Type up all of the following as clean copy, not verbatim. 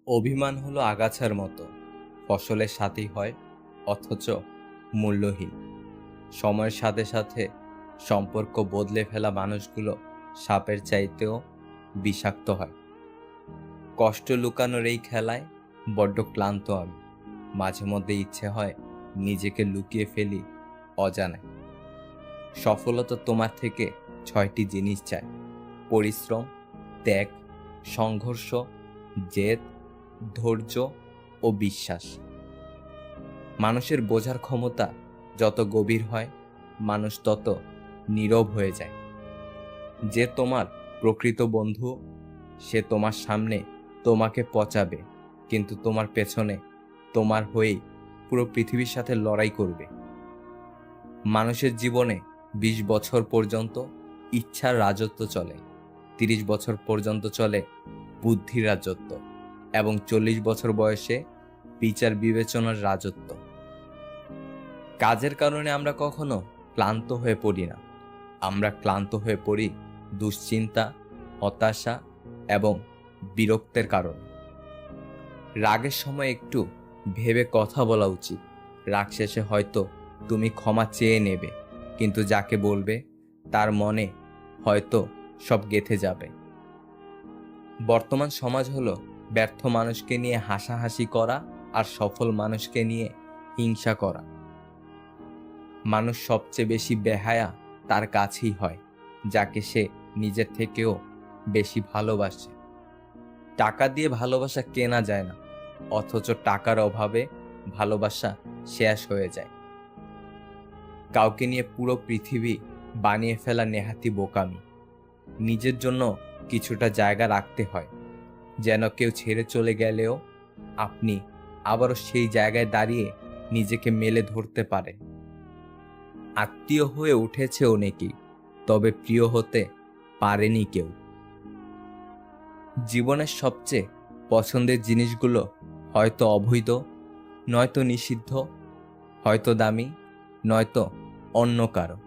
অভিমান হলো আগাছার মতো, ফসলের সাথী হয় অথচ মূল্যহীন। সময়ের সাথে সাথে সম্পর্ক বদলে ফেলা মানুষগুলো সাপের চাইতেও বিষাক্ত হয়। কষ্ট লুকানোর এই খেলায় বড্ড ক্লান্ত আমি। মাঝে মধ্যে ইচ্ছে হয় নিজেকে লুকিয়ে ফেলি অজানায়। সফলতা তোমার থেকে 6টি জিনিস চায়: পরিশ্রম, ত্যাগ, সংঘর্ষ, জেদ, ধৈর্য ও বিশ্বাস। মানুষের বোঝার ক্ষমতা যত গভীর হয়, মানুষ তত নীরব হয়ে যায়। যে তোমার প্রকৃত বন্ধু, সে তোমার সামনে তোমাকে পচাবে, কিন্তু তোমার পেছনে তোমার হয়েই পুরো পৃথিবীর সাথে লড়াই করবে। মানুষের জীবনে 20 বছর পর্যন্ত ইচ্ছার রাজত্ব চলে, 30 বছর পর্যন্ত চলে বুদ্ধির রাজত্ব, এবং 40 বছর বয়সে বিচার বিবেচনার রাজত্ব। কাজের কারণে আমরা কখনো ক্লান্ত হয়ে পড়ি না, আমরা ক্লান্ত হয়ে পড়ি দুশ্চিন্তা, হতাশা এবং বিরক্তের কারণে। রাগের সময় একটু ভেবে কথা বলা উচিত। রাগ শেষে হয়তো তুমি ক্ষমা চেয়ে নেবে, কিন্তু যাকে বলবে তার মনে হয়তো সব গেঁথে যাবে। বর্তমান সমাজ হলো ব্যর্থ মানুষকে নিয়ে হাসাহাসি করা আর সফল মানুষকে নিয়ে হিংসা করা। মানুষ সবচেয়ে বেশি বেহায়া তার কাছেই হয়, যাকে সে নিজের থেকেও বেশি ভালোবাসে। টাকা দিয়ে ভালোবাসা কেনা যায় না, অথচ টাকার অভাবে ভালোবাসা শেষ হয়ে যায়। কাউকে নিয়ে পুরো পৃথিবী বানিয়ে ফেলা নেহাতি বোকামি। নিজের জন্য কিছুটা জায়গা রাখতে হয়, যেন কেউ ছেড়ে চলে গেলেও আপনি আবারও সেই জায়গায় দাঁড়িয়ে নিজেকে মেলে ধরতে পারেন। আত্মীয় হয়ে উঠেছে অনেকেই, তবে প্রিয় হতে পারেনি কেউ। জীবনের সবচেয়ে পছন্দের জিনিসগুলো হয়তো অবৈধ, নয়তো নিষিদ্ধ, হয়তো দামি, নয়তো অন্য কারো।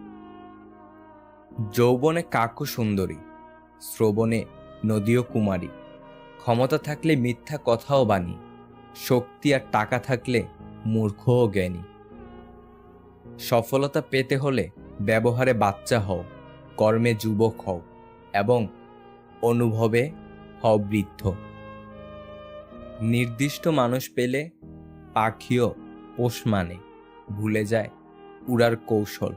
যৌবনে কাকও সুন্দরী, শ্রবণে নদীও কুমারী। ক্ষমতা থাকলে মিথ্যা কথাও বাণী, শক্তি আর টাকা থাকলে মূর্খও জ্ঞানী। সফলতা পেতে হলে ব্যবহারে বাচ্চা হও, কর্মে যুবক হও এবং অনুভবে হও বৃদ্ধ। নির্দিষ্ট মানুষ পেলে পাখিও পোষ মানে, ভুলে যায় উড়ার কৌশল।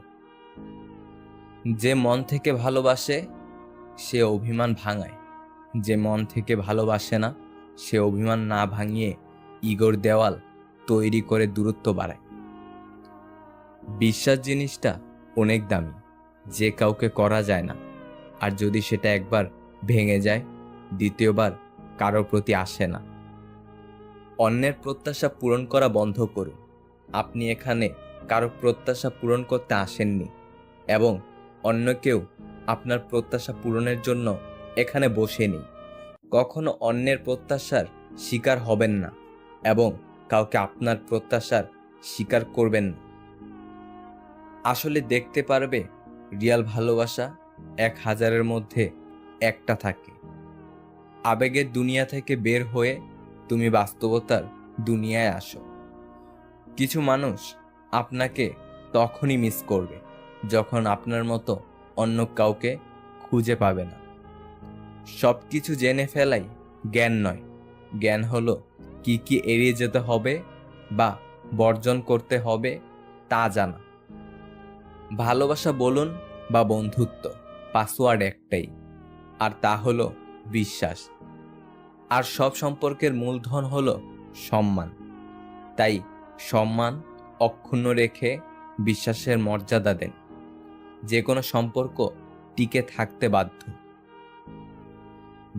যে মন থেকে ভালোবাসে সে অভিমান ভাঙায়, যে মন থেকে ভালোবাসে না সে অভিমান না ভাঙিয়ে ইগোর দেওয়াল তৈরি করে দূরত্ব বাড়ায়। বিশ্বাস জিনিসটা অনেক দামি, যে কাউকে করা যায় না, আর যদি সেটা একবার ভেঙে যায় দ্বিতীয়বার কারোর প্রতি আসে না। অন্যের প্রত্যাশা পূরণ করা বন্ধ করুন। আপনি এখানে কারো প্রত্যাশা পূরণ করতে আসেননি, এবং অন্য কেউ আপনার প্রত্যাশা পূরণের জন্য এখানে বসেনি। কখনো অন্যের প্রত্যাশার শিকার হবেন না, এবং কাউকে আপনার প্রত্যাশার শিকার করবেন না। আসলে দেখতে পারবে রিয়াল ভালোবাসা 1000-এর মধ্যে একটা থাকে। আবেগের দুনিয়া থেকে বের হয়ে তুমি বাস্তবতার দুনিয়ায় আসো। কিছু মানুষ আপনাকে তখনই মিস করবে যখন আপনার মতো অন্য কাউকে খুঁজে পাবে না। সব কিছু জেনে ফেলাই জ্ঞান নয়, জ্ঞান হলো কি কি এড়িয়ে যেতে হবে বা বর্জন করতে হবে তা জানা। ভালোবাসা বলুন বা বন্ধুত্ব, পাসওয়ার্ড একটাই, আর তা হলো বিশ্বাস। আর সব সম্পর্কের মূলধন হলো সম্মান। তাই সম্মান অক্ষুণ্ণ রেখে বিশ্বাসের মর্যাদা দেন। যে কোনো সম্পর্ক টিকে থাকতে বাধ্য।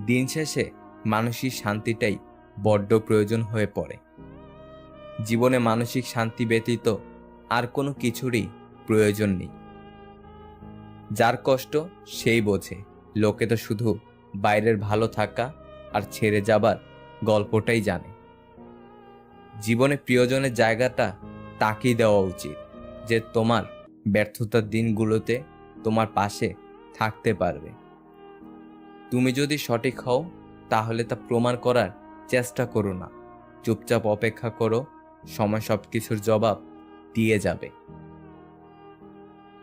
দিন শেষে মানসিক শান্তিটাই বড্ড প্রয়োজন হয়ে পড়ে। জীবনে মানসিক শান্তি ব্যতীত আর কোনো কিছুরই প্রয়োজন নেই। যার কষ্ট সেই বোঝে। লোকে তো শুধু বাইরের ভালো থাকা আর ছেড়ে যাবার গল্পটাই জানে। জীবনে প্রিয়জনের জায়গাটা তাকেই দেওয়া উচিত, যে তোমার ব্যর্থতার দিনগুলোতে তোমার পাশে থাকতে পারবে। তুমি যদি সঠিক হও, তাহলে তা প্রমাণ করার চেষ্টা করো না, চুপচাপ অপেক্ষা করো, সময় সব কিছুর জবাব দিয়ে যাবে।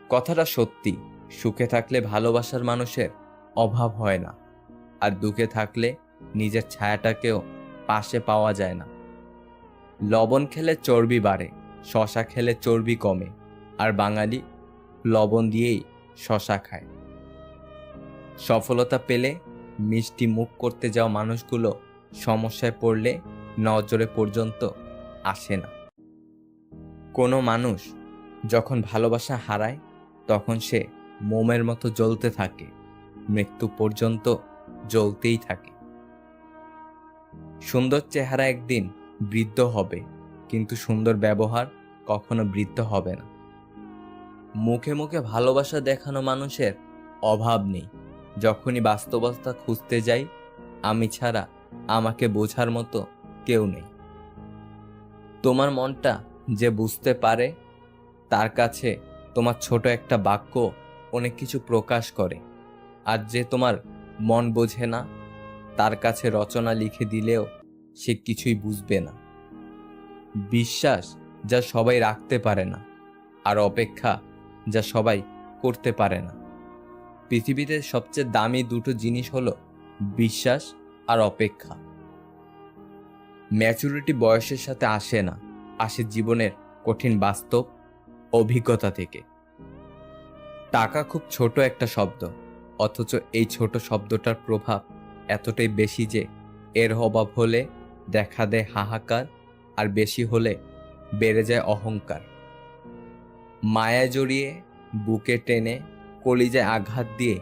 কথাটা সত্যি, সুখে থাকলে ভালোবাসার মানুষের অভাব হয় না, আর দুঃখে থাকলে নিজের ছায়াটাকেও পাশে পাওয়া যায় না। লবণ খেলে চর্বি বাড়ে, শশা খেলে চর্বি কমে, আর বাঙালি লবণ দিয়েই শশা খায়। সফলতা পেলে মিষ্টি মুখ করতে যাওয়া মানুষগুলো সমস্যায় পড়লে নজরে পর্যন্ত আসে না। কোনো মানুষ যখন ভালোবাসা হারায় তখন সে মোমের মতো জ্বলতে থাকে, মৃত্যু পর্যন্ত জ্বলতেই থাকে। সুন্দর চেহারা একদিন বৃদ্ধ হবে, কিন্তু সুন্দর ব্যবহার কখনো বৃদ্ধ হবে না। মুখে মুখে ভালোবাসা দেখানো মানুষের অভাব নেই, যখনই বাস্তবতা খুঁজতে যাই আমি ছাড়া আমাকে বোঝার মতো কেউ নেই। তোমার মনটা যে বুঝতে পারে তার কাছে তোমার ছোট একটা বাক্য অনেক কিছু প্রকাশ করে, আর যে তোমার মন বোঝে না তার কাছে রচনা লিখে দিলেও সে কিছুই বুঝবে না। বিশ্বাস যা সবাই রাখতে পারে না, আর অপেক্ষা যা সবাই করতে পারে না। পৃথিবীতে সবচেয়ে দামি দুটো জিনিস হলো বিশ্বাস আর অপেক্ষা। ম্যাচুরিটি বয়সের সাথে আসে না, আসে জীবনের কঠিন বাস্তব অভিজ্ঞতা থেকে। টাকা খুব ছোট একটা শব্দ, অথচ এই ছোট শব্দটার প্রভাব এতটাই বেশি যে এর অভাব হলে দেখা দেয় হাহাকার, আর বেশি হলে বেড়ে যায় অহংকার। মায়া জড়িয়ে বুকে টেনে কলিজায় আঘাত দিয়ে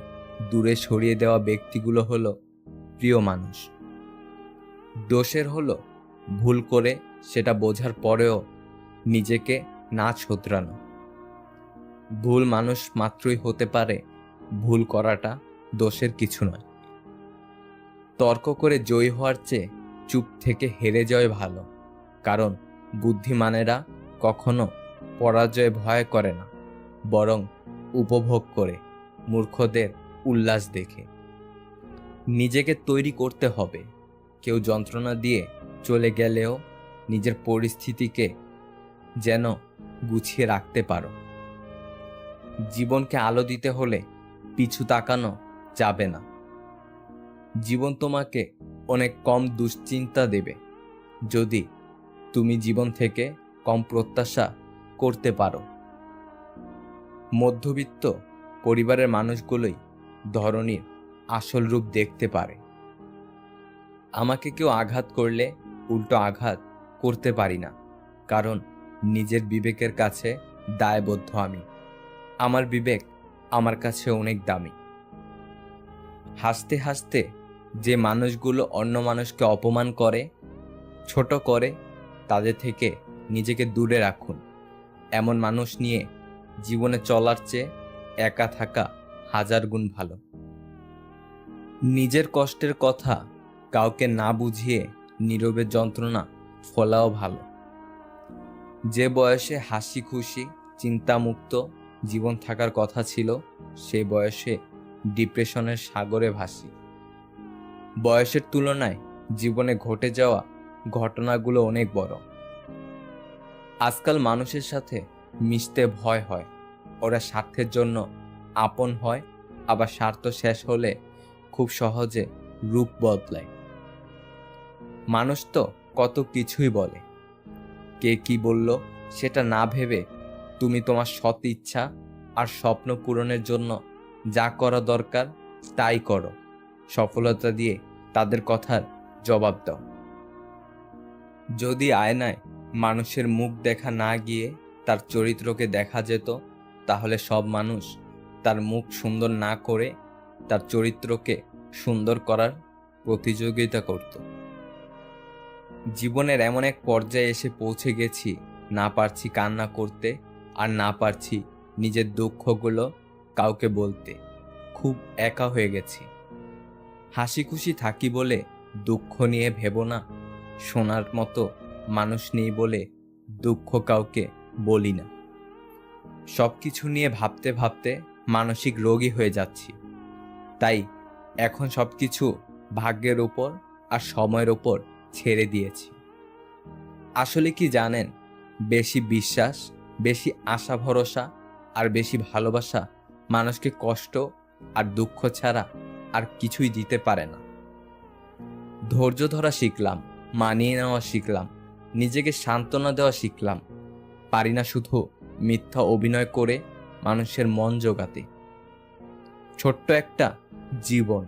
দূরে সরিয়ে দেওয়া ব্যক্তিগুলো হলো প্রিয় মানুষ। দোষের হলো ভুল করে সেটা বোঝার পরেও নিজেকে না শোধরানো। ভুল মানুষ মাত্রই হতে পারে, ভুল করাটা দোষের কিছু নয়। তর্ক করে জয়ী হওয়ার চেয়ে চুপ থেকে হেরে যাওয়াই ভালো, কারণ বুদ্ধিমানেরা কখনো পরাজয় ভয় করে না, বরং উপভোগ করে মূর্খদের উল্লাস দেখে। নিজেকে তৈরি করতে হবে, কেউ যন্ত্রণা দিয়ে চলে গেলেও নিজের পরিস্থিতিকে যেন গুছিয়ে রাখতে পারো। জীবনকে আলো দিতে হলে পিছু তাকানো যাবে না। জীবন তোমাকে অনেক কম দুশ্চিন্তা দেবে যদি তুমি জীবন থেকে কম প্রত্যাশা করতে পারো। মধ্যবিত্ত পরিবারের মানুষগুলোই ধরনীর আসল রূপ দেখতে পারে। আমাকে কেউ আঘাত করলে উল্টো আঘাত করতে পারি না, কারণ নিজের বিবেকের কাছে দায়বদ্ধ আমি। আমার বিবেক আমার কাছে অনেক দামি। হাসতে হাসতে যে মানুষগুলো অন্য মানুষকে অপমান করে, ছোট করে, তাদের থেকে নিজেকে দূরে রাখুন। এমন মানুষ নিয়ে জীবনে চলার চেয়ে একা থাকা হাজার গুণ ভালো। নিজের কষ্টের কথা কাউকে না বুঝিয়ে নীরবে যন্ত্রণা ফলাও ভালো। যে বয়সে হাসি খুশি চিন্তামুক্ত জীবন থাকার কথা ছিল, সেই বয়সে ডিপ্রেশনের সাগরে ভাসি। বয়সের তুলনায় জীবনে ঘটে যাওয়া ঘটনাগুলো অনেক বড়। আজকাল মানুষের সাথে মিশতে ভয় হয়, ওরা স্বার্থের জন্য আপন হয়, আবার স্বার্থ শেষ হলে খুব সহজে রূপ বদলায়। মানুষ তো কত কিছুই বলে, কে কি বলল সেটা না ভেবে তুমি তোমার সৎ ইচ্ছা আর স্বপ্ন পূরণের জন্য যা করা দরকার তাই করো। সফলতা দিয়ে তাদের কথার জবাব দাও। যদি আয়নায় মানুষের মুখ দেখা না গিয়ে তার চরিত্রকে দেখা যেত, তাহলে সব মানুষ তার মুখ সুন্দর না করে তার চরিত্রকে সুন্দর করার প্রতিযোগিতা করত। জীবনের এমন এক পর্যায়ে এসে পৌঁছে গেছি, না পারছি কান্না করতে, আর না পারছি নিজের দুঃখগুলো কাউকে বলতে। খুব একা হয়ে গেছি। হাসি খুশি থাকি বলে দুঃখ নিয়ে ভেবো না, শোনার মতো মানুষ নেই বলে দুঃখ কাউকে বলি না। সবকিছু নিয়ে ভাবতে ভাবতে মানসিক রোগী হয়ে যাচ্ছি। তাই এখন সবকিছু ভাগ্যের উপর আর সময়ের উপর ছেড়ে দিয়েছি। আসলে কি জানেন, বেশি বিশ্বাস, বেশি আশা ভরসা আর বেশি ভালোবাসা মানুষকে কষ্ট আর দুঃখ ছাড়া আর কিছুই দিতে পারে না। ধৈর্য ধরা শিখলাম, মানিয়ে নেওয়া শিখলাম, নিজেকে সান্ত্বনা দেওয়া শিখলাম। পারি না শুধু মিথ্যা অভিনয় করে মানুষের মন জোগাতে। ছোট্ট একটা জীবন,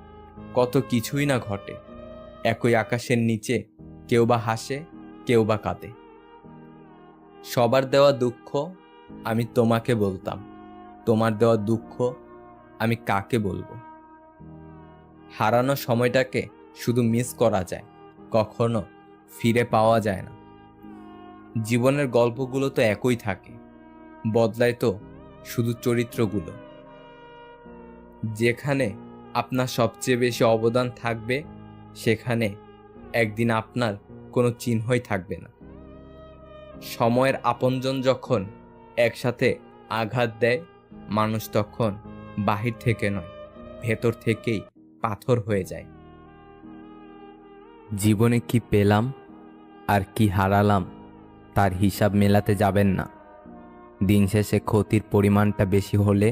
কত কিছুই না ঘটে। একই আকাশের নিচে কেউ বা হাসে, কেউ বা কাঁদে। সবার দেওয়া দুঃখ আমি তোমাকে বলতাম, তোমার দেওয়া দুঃখ আমি কাকে বলবো। হারানো সময়টাকে শুধু মিস করা যায়, কখনো ফিরে পাওয়া যায় না। জীবনের গল্পগুলো তো একই থাকে, বদলায় তো শুধু চরিত্রগুলো। যেখানে আপনার সবচেয়ে বেশি অবদান থাকবে, সেখানে একদিন আপনার কোনো চিহ্নই থাকবে না। সময়ের আপনজন যখন একসাথে আঘাত দেয়, মানুষ তখন বাহির থেকে নয়, ভেতর থেকেই পাথর হয়ে যায়। জীবনে কি পেলাম আর কি হারালাম তার হিসাব মেলাতে যাবেন না। দিন শেষে ক্ষতির পরিমাণটা বেশি হলে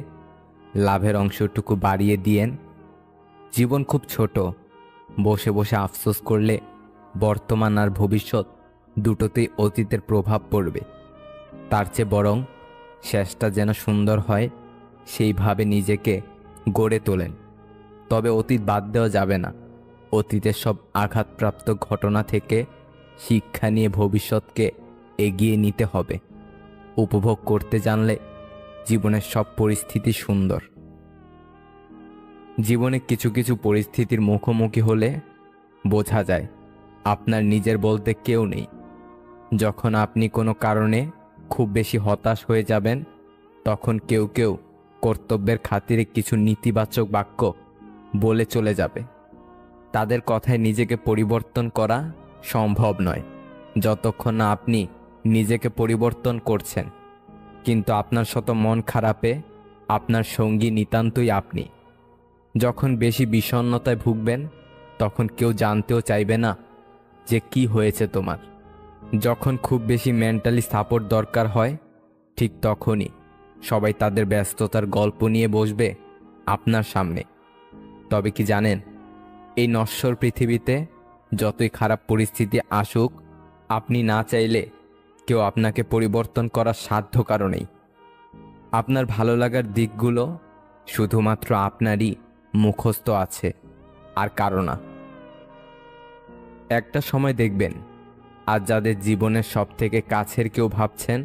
লাভের অংশটুকু বাড়িয়ে দিয়েন। জীবন খুব ছোট, বসে বসে আফসোস করলে বর্তমান আর ভবিষ্যৎ দুটোতেই অতীতের প্রভাব পড়বে। তার চেয়ে বরং শেষটা যেন সুন্দর হয়, সেইভাবে নিজেকে গড়ে তোলেন। তবে অতীত বাদ দেওয়া যাবে না। অতীতের সব আঘাতপ্রাপ্ত ঘটনা থেকে শিক্ষা নিয়ে ভবিষ্যৎকে এগিয়ে নিতে হবে। উপভোগ করতে জানলে জীবনের সব পরিস্থিতি সুন্দর। জীবনে কিছু কিছু পরিস্থিতির মুখোমুখি হলে বোঝা যায় আপনার নিজের বলতে কেউ নেই। যখন আপনি কোনো কারণে খুব বেশি হতাশ হয়ে যাবেন, তখন কেউ কেউ কর্তব্যের খাতিরে কিছু নেতিবাচক বাক্য বলে চলে যাবে। তাদের কথায় নিজেকে পরিবর্তন করা সম্ভব নয় যতক্ষণ না আপনি নিজেকে পরিবর্তন করছেন। কিন্তু আপনার শত মন খারাপে আপনার সঙ্গী নিতান্তই আপনি। যখন বেশি বিষণ্ণতায় ভুগবেন, তখন কেউ জানতেও চাইবে না যে কি হয়েছে তোমার। যখন খুব বেশি মেন্টালি সাপোর্ট দরকার হয়, ঠিক তখনই সবাই তাদের ব্যস্ততার গল্প নিয়ে বসবে আপনার সামনে। তবে কি জানেন, এই নশ্বর পৃথিবীতে যতই খারাপ পরিস্থিতি আসুক, আপনি না চাইলে কেউ আপনাকে পরিবর্তন করার সাধ্য কারণেই। আপনার ভালো লাগার দিকগুলো শুধুমাত্র আপনারই মুখস্থ আছে, আর কারো না। একটা সময় দেখবেন, আর যাদের জীবনের সব থেকে কাছের কেউ ভাবছেন,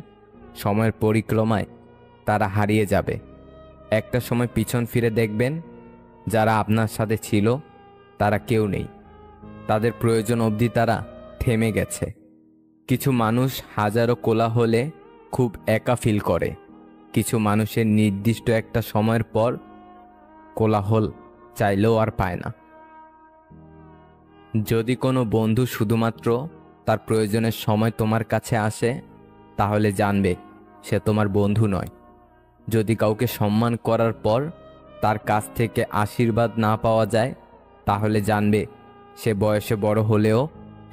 সময়ের পরিক্রমায় তারা হারিয়ে যাবে। একটা সময় পিছন ফিরে দেখবেন, যারা আপনার সাথে ছিল তারা কেউ নেই। তাদের প্রয়োজন অবধি তারা থেমে গেছে। কিছু মানুষ হাজারো কোলাহলে খুব একা ফিল করে। কিছু মানুষের নির্দিষ্ট একটা সময়ের পর কোলাহল চাইলেও আর পায় না। যদি কোনো বন্ধু শুধুমাত্র তার প্রয়োজনের সময় তোমার কাছে আসে, তাহলে জানবে সে তোমার বন্ধু নয়। যদি কাউকে সম্মান করার পর তার কাছ থেকে আশীর্বাদ না পাওয়া যায়, তাহলে জানবে সে বয়সে বড় হলেও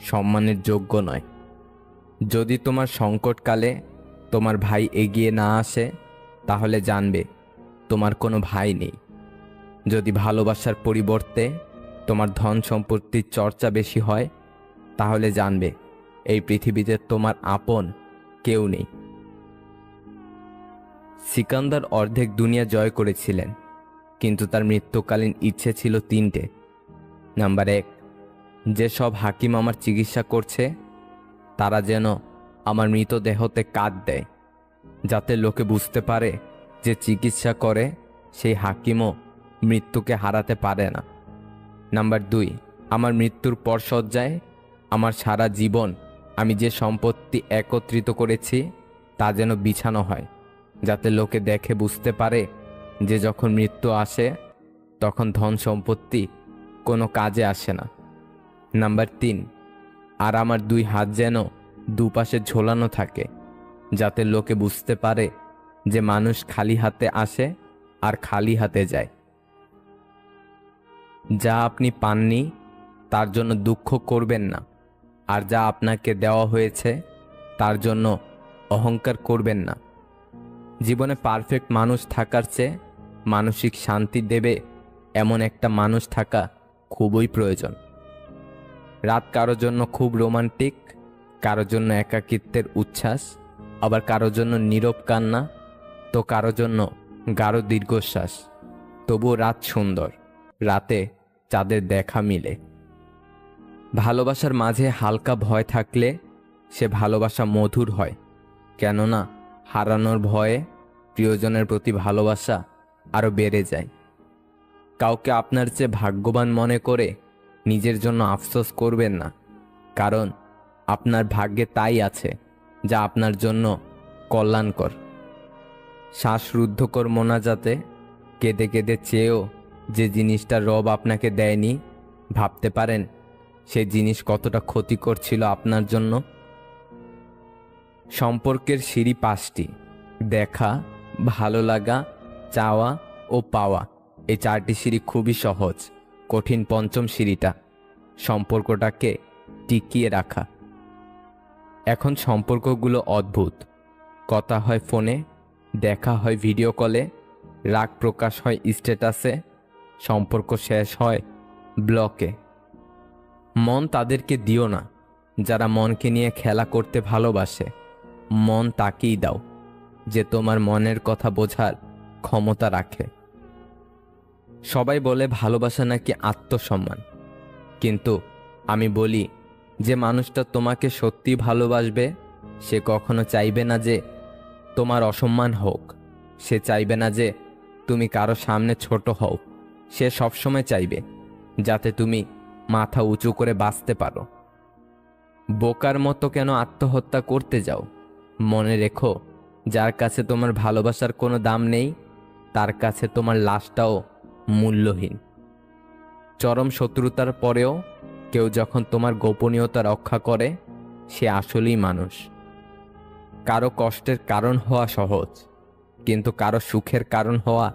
সম্মানের যোগ্য নয়। যদি তোমার সংকটকালে তোমার ভাই এগিয়ে না আসে, তাহলে জানবে তোমার কোনো ভাই নেই। যদি ভালোবাসার পরিবর্তে তোমার ধন সম্পত্তির চর্চা বেশি হয়, তাহলে জানবে এই পৃথিবীতে তোমার আপন কেউ নেই। সিকান্দার অর্ধেক দুনিয়া জয় করেছিলেন, কিন্তু তার মৃত্যুকালীন ইচ্ছে ছিল তিনটে। নাম্বার 1, যে সব হাকিম আমার চিকিৎসা করছে তারা যেন আমার মৃতদেহতে কাট দেয়, যাতে লোকে বুঝতে পারে যে চিকিৎসা করে সেই হাকিমও মৃত্যুকে হারাতে পারে না। নাম্বার 2, আমার মৃত্যুর পর শয্যায় আমার সারা জীবন আমি যে সম্পত্তি একত্রিত করেছি তা যেন বিছানো হয়, যাতে লোকে দেখে বুঝতে পারে যে যখন মৃত্যু আসে তখন ধন সম্পত্তি কোনো কাজে আসে না। নাম্বার 3, আর আমার 2 হাত যেন দুপাশে ঝোলানো থাকে, যাতে লোকে বুঝতে পারে যে মানুষ খালি হাতে আসে আর খালি হাতে যায়। যা আপনি পাননি তার জন্য দুঃখ করবেন না, আর যা আপনাকে দেওয়া হয়েছে তার জন্য অহংকার করবেন না। জীবনে পারফেক্ট মানুষ থাকার চেয়ে মানসিক শান্তি দেবে এমন একটা মানুষ থাকা খুবই প্রয়োজন। রাত কারোর জন্য খুব রোমান্টিক, কারোর জন্য একাকিত্বের উচ্ছ্বাস, আবার কারোর জন্য নীরব কান্না, তো কারোর জন্য গাঢ় দীর্ঘশ্বাস। তবুও রাত সুন্দর, রাতে চাঁদের দেখা মিলে। ভালোবাসার মাঝে হালকা ভয় থাকলে সে ভালোবাসা মধুর হয়, কেননা হারানোর ভয়ে প্রিয়জনের প্রতি ভালোবাসা আরও বেড়ে যায়। কাউকে আপনার চেয়ে ভাগ্যবান মনে করে নিজের জন্য আফসোস করবেন না, কারণ আপনার ভাগ্যে তাই আছে যা আপনার জন্য কল্যাণকর। শ্বাসরুদ্ধকর মোনাজাতে কেঁদে কেঁদে চেয়েও যে জিনিসটা রব আপনাকে দেয়নি, ভাবতে পারেন সে জিনিস কতটা ক্ষতিকর ছিল আপনার জন্য। সম্পর্কের সিঁড়ি 5টি: দেখা, ভালো লাগা, চাওয়া ও পাওয়া। এই 4টি সিঁড়ি খুবই সহজ, কঠিন 5ম সিঁড়িটা সম্পর্কটাকে টিকিয়ে রাখা। এখন সম্পর্কগুলো অদ্ভুত। কথা হয় ফোনে, দেখা হয় ভিডিও কলে, রাগ প্রকাশ হয় স্ট্যাটাসে, সম্পর্ক শেষ হয় ব্লকে। মন তাদেরকে দিও না যারা মনকে নিয়ে খেলা করতে ভালোবাসে। মন তাকেই দাও যে তোমার মনের কথা বোঝার ক্ষমতা রাখে। সবাই বলে ভালোবাসা নাকি আত্মসম্মান, কিন্তু আমি বলি যে মানুষটা তোমাকে সত্যি ভালোবাসবে সে কখনো চাইবে না যে তোমার অসম্মান হোক, সে চাইবে না যে তুমি কারো সামনে ছোট হও, সে সবসময় চাইবে যাতে তুমি মাথা উঁচু করে বাঁচতে পারো। বোকার মতো কেন আত্মহত্যা করতে যাও? মনে রেখো, যার কাছে তোমার ভালোবাসার কোনো দাম নেই তার কাছে তোমার লাশটাও মূল্যহীন। চরম শত্রুতার পরেও কেউ যখন তোমার গোপনীয়তা রক্ষা করে সে আসলেই মানুষ। কারো কষ্টের কারণ হওয়া সহজ, কিন্তু কারো সুখের কারণ হওয়া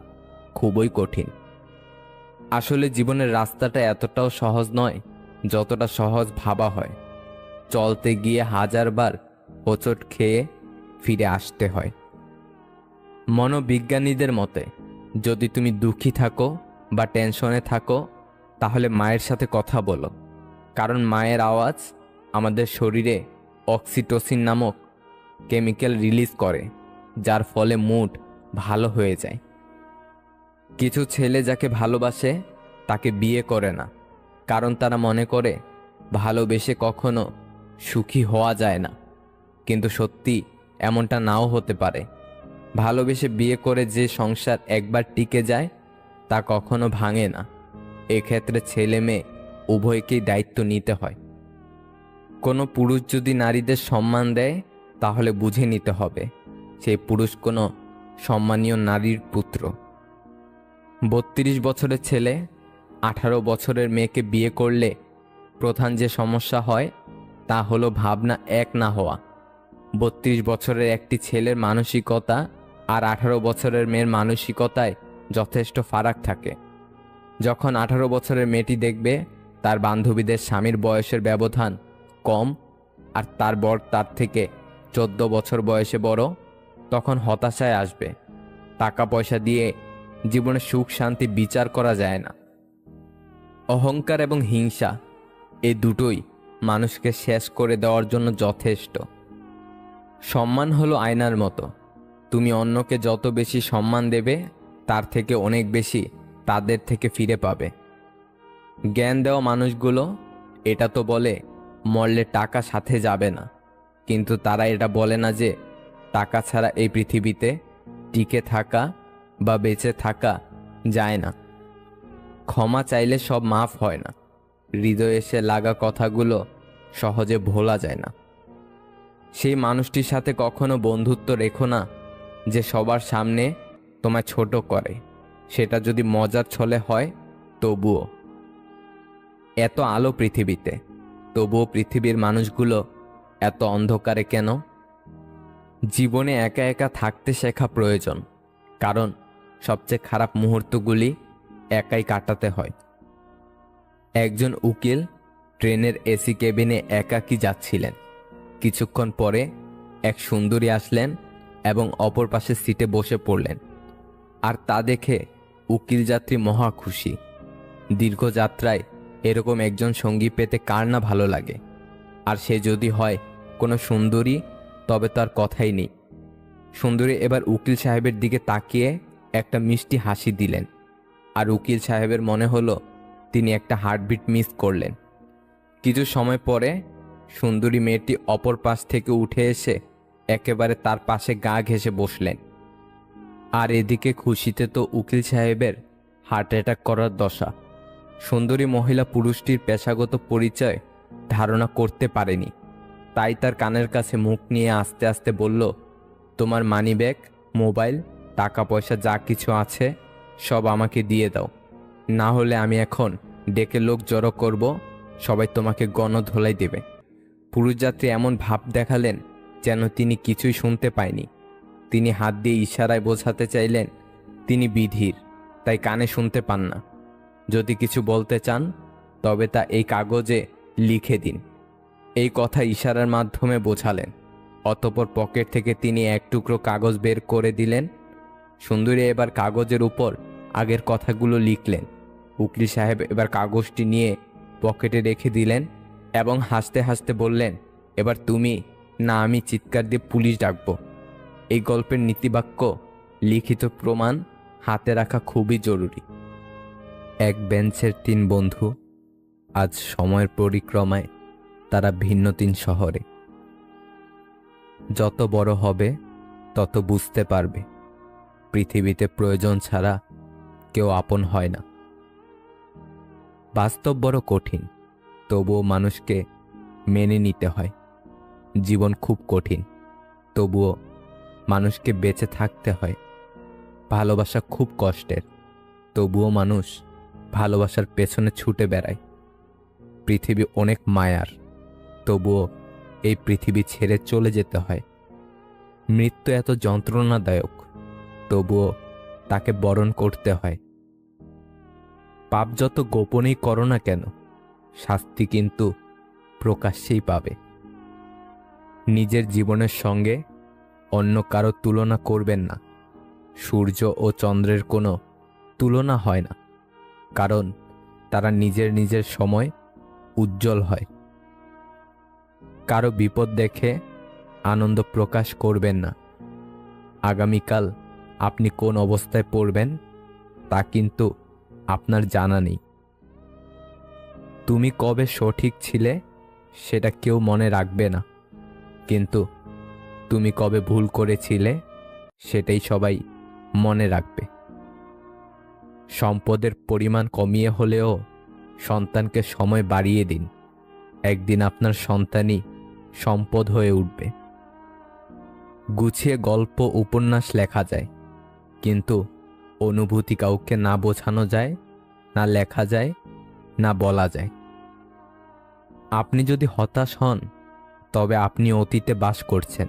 খুবই কঠিন। আসলে জীবনের রাস্তাটা এতটাও সহজ নয় যতটা সহজ ভাবা হয়। চলতে গিয়ে 1000বার হোঁচট খেয়ে ফিরে আসতে হয়। মনোবিজ্ঞানীদের মতে যদি তুমি দুঃখী থাকো বা টেনশনে থাকো তাহলে মায়ের সাথে কথা বলো, কারণ মায়ের আওয়াজ আমাদের শরীরে অক্সিটোসিন নামক কেমিক্যাল রিলিজ করে, যার ফলে মুড ভালো হয়ে যায়। কিছু ছেলে যাকে ভালোবাসে তাকে বিয়ে করে না, কারণ তারা মনে করে ভালোবেসে কখনো সুখী হওয়া যায় না। কিন্তু সত্যি এমনটা নাও হতে পারে। ভালোবেসে বিয়ে করে যে সংসার একবার টিকে যায় তা কখনো ভাঙে না। এক্ষেত্রে ছেলে মেয়ে উভয়কেই দায়িত্ব নিতে হয়। কোনো পুরুষ যদি নারীদের সম্মান দেয় তাহলে বুঝে নিতে হবে সেই পুরুষ কোনো সম্মানীয় নারীর পুত্র। 32 বছরের ছেলে 18 বছরের মেয়েকে বিয়ে করলে প্রধান যে সমস্যা হয় তা হলো ভাবনা এক না হওয়া। 32 বছরের একটি ছেলের মানসিকতা আর 18 বছরের মেয়ের মানসিকতায় যথেষ্ট ফারাক থাকে। যখন 18 বছরের মেয়েটি দেখবে তার বান্ধবীদের স্বামীর বয়সের ব্যবধান কম আর তার বর তার থেকে 14 বছর বয়সে বড়, তখন হতাশায় আসবে। টাকা পয়সা দিয়ে জীবনে সুখ শান্তি বিচার করা যায় না। অহংকার এবং হিংসা এই দুটোই মানুষকে শেষ করে দেওয়ার জন্য যথেষ্ট। সম্মান হলো আয়নার মতো, তুমি অন্যকে যত বেশি সম্মান দেবে তার থেকে অনেক বেশি তাদের থেকে ফিরে পাবে। জ্ঞান দেওয়া মানুষগুলো এটা তো বলে মরলে টাকা সাথে যাবে না, কিন্তু তারা এটা বলে না যে টাকা ছাড়া এই পৃথিবীতে টিকে থাকা বা বেঁচে থাকা যায় না। ক্ষমা চাইলে সব মাফ হয় না, হৃদয়ে এসে লাগা কথাগুলো সহজে ভোলা যায় না। সেই মানুষটির সাথে কখনো বন্ধুত্ব রেখো না যে সবার সামনে তোমায় ছোট করে, সেটা যদি মজার ছলে হয় তবুও। এত আলো পৃথিবীতে, তবুও পৃথিবীর মানুষগুলো এত অন্ধকারে কেন? জীবনে একা একা থাকতে শেখা প্রয়োজন, কারণ সবচেয়ে খারাপ মুহূর্তগুলি একাই কাটাতে হয়। একজন উকিল ট্রেনের এসি কেবিনে একাকী যাচ্ছিলেন। কিছুক্ষণ পরে এক সুন্দরী আসলেন এবং অপর পাশের সিটে বসে পড়লেন। আর তা দেখে উকিল যাত্রী মহা খুশি। দীর্ঘ যাত্রায় এরকম একজন সঙ্গী পেতে কার না ভালো লাগে, আর সে যদি হয় কোনো সুন্দরী, তবে তার কথাই নেই। সুন্দরী এবার উকিল সাহেবের দিকে তাকিয়ে একটা মিষ্টি হাসি দিলেন, আর উকিল সাহেবের মনে হলো তিনি একটা হার্টবিট মিস করলেন। কিছু সময় পরে সুন্দরী মেয়েটি অপর পাশ থেকে উঠে এসে একেবারে তার পাশে গা ঘেঁষে বসলেন। আর এদিকে খুশিতে তো উকিল সাহেবের হার্ট অ্যাটাক করার দশা। সুন্দরী মহিলা পুরুষটির পেশাগত পরিচয় ধারণা করতে পারেনি, তাই তার কানের কাছে মুখ নিয়ে আস্তে আস্তে বলল, তোমার মানিব্যাগ, মোবাইল, টাকা পয়সা যা কিছু আছে সব আমাকে দিয়ে দাও, না হলে আমি এখন ডেকে লোক জড়ো করব, সবাই তোমাকে গণধোলাই দেবে। পুরুষ যাত্রী এমন ভাব দেখালেন যেন তিনি কিছুই শুনতে পায়নি। তিনি হাত দিয়ে ইশারায় বোঝাতে চাইলেন তিনি বিধির, তাই কানে শুনতে পান না। যদি কিছু বলতে চান তবে তা এই কাগজে লিখে দিন। এই কথা ইশারার মাধ্যমে বোঝালেন। অতঃপর পকেট থেকে তিনি এক টুকরো কাগজ বের করে দিলেন। সুন্দরী এবার কাগজের উপর আগের কথাগুলো লিখলেন। উকিল সাহেব এবার কাগজটি নিয়ে পকেটে রেখে দিলেন এবং হাসতে হাসতে বললেন, এবার তুমি, না আমি চিৎকার দিয়ে পুলিশ ডাকবো। এই গল্পের নীতিবাক্য, লিখিত প্রমাণ হাতে রাখা খুবই জরুরি। এক বেঞ্চের তিন বন্ধু, আজ সময়ের পরিক্রমায় তারা ভিন্ন তিন শহরে। যত বড় হবে তত বুঝতে পারবে পৃথিবীতে প্রয়োজন ছাড়া কেউ আপন হয় না। বাস্তব বড় কঠিন, তবুও মানুষকে মেনে নিতে হয়। জীবন খুব কঠিন, তবুও মানুষকে বেঁচে থাকতে হয়। ভালোবাসা খুব কষ্টের, তবুও মানুষ ভালোবাসার পেছনে ছুটে বেড়ায়। পৃথিবী অনেক মায়ার, তবুও এই পৃথিবী ছেড়ে চলে যেতে হয়। মৃত্যু এত যন্ত্রণাদায়ক, তবুও তাকে বরণ করতে হয়। পাপ যত গোপনেই করো না কেন, শাস্তি কিন্তু প্রকাশ্যেই পাবে। নিজের জীবনের সঙ্গে অন্য কারো তুলনা করবেন না। সূর্য ও চন্দ্রের কোনো তুলনা হয় না, কারণ তারা নিজের নিজের সময় উজ্জ্বল হয়। কারো বিপদ দেখে আনন্দ প্রকাশ করবেন না। আগামীকাল আপনি কোন অবস্থায় পড়বেন তা কিন্তু আপনার জানা নেই। তুমি কবে সঠিক ছিলে সেটা কেউ মনে রাখবে না, কিন্তু তুমি কবে ভুল করেছিলে সেটাই সবাই মনে রাখবে। সম্পদের পরিমাণ কমিয়ে হলেও সন্তানকে সময় বাড়িয়ে দিন। একদিন আপনার সন্তানই সম্পদ হয়ে উঠবে। গুছিয়ে গল্প উপন্যাস লেখা যায়, কিন্তু অনুভূতি কাউকে না বোঝানো যায়, না লেখা যায়, না বলা যায়। আপনি যদি হতাশ হন তবে আপনি অতীতে বাস করছেন।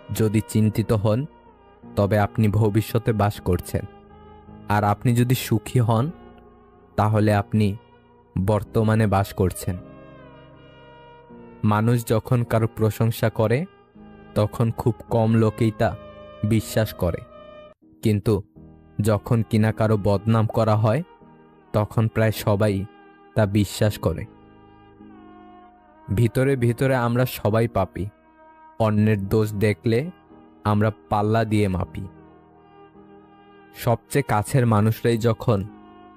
যদি চিন্তিত হন তবে আপনি ভবিষ্যতে বাস করছেন। আর আপনি যদি সুখী হন তাহলে আপনি বর্তমানে বাস করছেন। মানুষ যখন কারো প্রশংসা করে তখন খুব কম লোকেই তা বিশ্বাস করে, কিন্তু যখন কিনা কারো বদনাম করা হয় তখন প্রায় সবাই তা বিশ্বাস করে। ভিতরে ভিতরে আমরা সবাই পাপী। অন্যের দোষ দেখলে আমরা পাল্লা দিয়ে মাপি। সবচেয়ে কাছের মানুষরাই যখন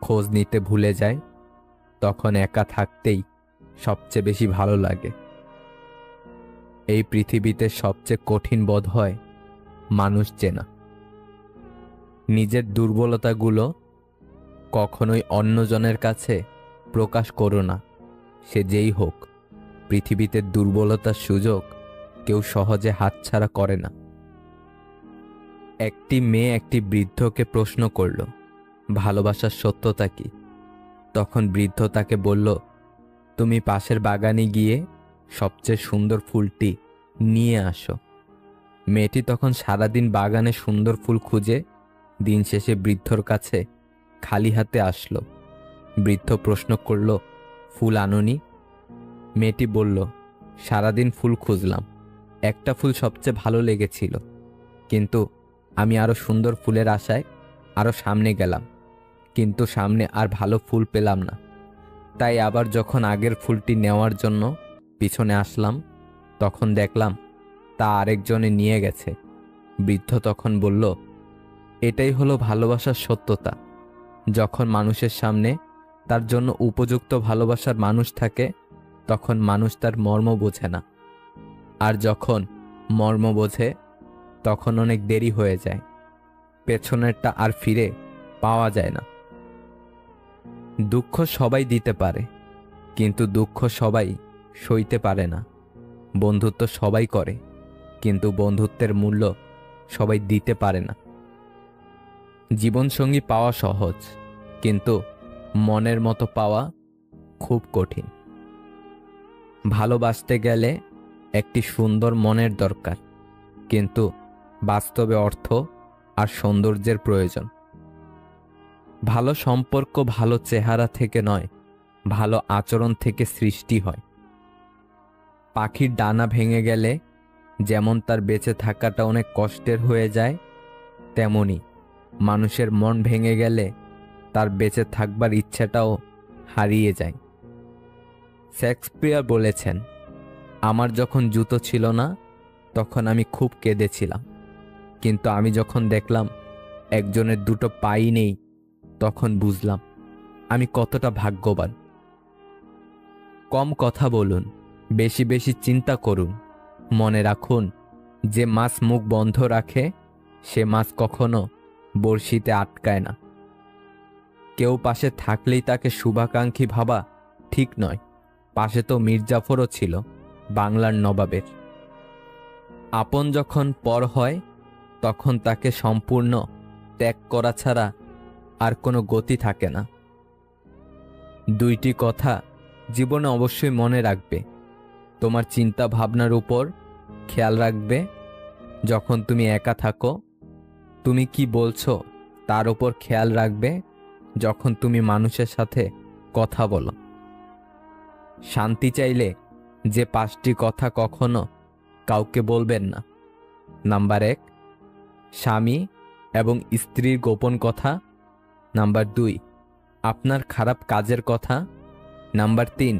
খোঁজ নিতে ভুলে যায়, তখন একা থাকতেই সবচেয়ে বেশি ভালো লাগে। এই পৃথিবীতে সবচেয়ে কঠিন বোধ হয় মানুষ চেনা। নিজের দুর্বলতাগুলো কখনোই অন্যজনের কাছে প্রকাশ করো না, সে যেই হোক। পৃথিবীতে দুর্বলতার সুযোগ কেউ সহজে হাতছাড়া করে না। একটি মেয়ে একটি বৃদ্ধকে প্রশ্ন করল, ভালোবাসার সত্যতা কি? তখন বৃদ্ধ তাকে বলল, তুমি পাশের বাগানে গিয়ে সবচেয়ে সুন্দর ফুলটি নিয়ে আসো। মেয়েটি তখন সারাদিন বাগানে সুন্দর ফুল খুঁজে দিন শেষে বৃদ্ধর কাছে খালি হাতে আসলো। বৃদ্ধ প্রশ্ন করল, ফুল আনোনি? মেয়েটি বলল, সারাদিন ফুল খুঁজলাম, একটা ফুল সবচেয়ে ভালো লেগেছিল, কিন্তু আমি আরো সুন্দর ফুলের আশায় আরো সামনে গেলাম, কিন্তু সামনে আর ভালো ফুল পেলাম না। তাই আবার যখন আগের ফুলটি নেওয়ার জন্য পিছনে আসলাম, তখন দেখলাম তা আরেকজনে নিয়ে গেছে। বৃদ্ধ তখন বলল, এটাই হলো ভালোবাসার সত্যতা। যখন মানুষের সামনে তার জন্য উপযুক্ত ভালোবাসার মানুষ থাকে, তখন মানুষ তার মর্ম বোঝে না, আর যখন মর্ম বোঝে তখন অনেক দেরি হয়ে যায়, পেছনেরটা আর ফিরে পাওয়া যায় না। দুঃখ সবাই দিতে পারে, কিন্তু দুঃখ সবাই সইতে পারে না। বন্ধুত্ব সবাই করে, কিন্তু বন্ধুত্বের মূল্য সবাই দিতে পারে না। জীবনসঙ্গী পাওয়া সহজ, কিন্তু মনের মতো পাওয়া খুব কঠিন। ভালোবাসতে গেলে একটি সুন্দর মনের দরকার, কিন্তু বাস্তবে অর্থ আর সৌন্দর্যের প্রয়োজন। ভালো সম্পর্ক ভালো চেহারা থেকে নয়, ভালো আচরণ থেকে সৃষ্টি হয়। পাখির ডানা ভেঙে গেলে যেমন তার বেঁচে থাকাটা অনেক কষ্টের হয়ে যায়, তেমনি মানুষের মন ভেঙে গেলে তার বেঁচে থাকবার ইচ্ছাটাও হারিয়ে যায়। শেক্সপিয়ার বলেছেন, আমার যখন জুতো ছিল না তখন আমি খুব কেঁদেছিলাম, কিন্তু আমি যখন দেখলাম একজনের দুটো পাই নেই, তখন বুঝলাম আমি কতটা ভাগ্যবান। কম কথা বলুন, বেশি বেশি চিন্তা করুন। মনে রাখুন, যে মাছ মুখ বন্ধ রাখে সে মাছ কখনো বড়শিতে আটকায় না। কেউ পাশে থাকলেই তাকে শুভাকাঙ্ক্ষী ভাবা ঠিক নয়। পাশে তো মীর জাফরও ছিল, বাংলার নবাবের। আপন যখন পর হয় তখন তাকে সম্পূর্ণ ত্যাগ করা ছাড়া আর কোনো গতি থাকে না। দুইটি কথা জীবনে অবশ্যই মনে রাখবে। তোমার চিন্তা ভাবনার উপর খেয়াল রাখবে যখন তুমি একা থাকো। তুমি কি বলছো তার উপর খেয়াল রাখবে যখন তুমি মানুষের সাথে কথা বলো। শান্তি চাইলে যে 5টি কথা কখনো কাউকে বলবেন না। নাম্বার 1, স্বামী এবং স্ত্রীর গোপন কথা। নাম্বার 2, আপনার খারাপ কাজের কথা। নাম্বার 3,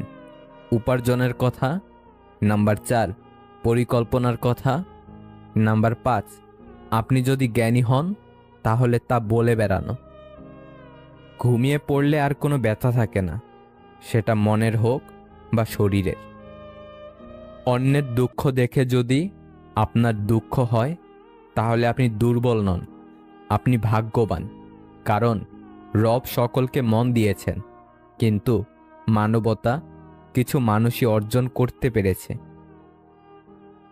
উপার্জনের কথা। নাম্বার 4, পরিকল্পনার কথা। নাম্বার 5, আপনি যদি জ্ঞানী হন তাহলে তা বলে বেড়ানো। ঘুমিয়ে পড়লে আর কোনো ব্যথা থাকে না, সেটা মনের হোক বা শরীরের। অন্যের দুঃখ দেখে যদি আপনার দুঃখ হয় তাহলে আপনি দুর্বল নন, আপনি ভাগ্যবান। কারণ রব সকলকে মন দিয়েছেন, কিন্তু মানবতা কিছু মানুষই অর্জন করতে পেরেছে।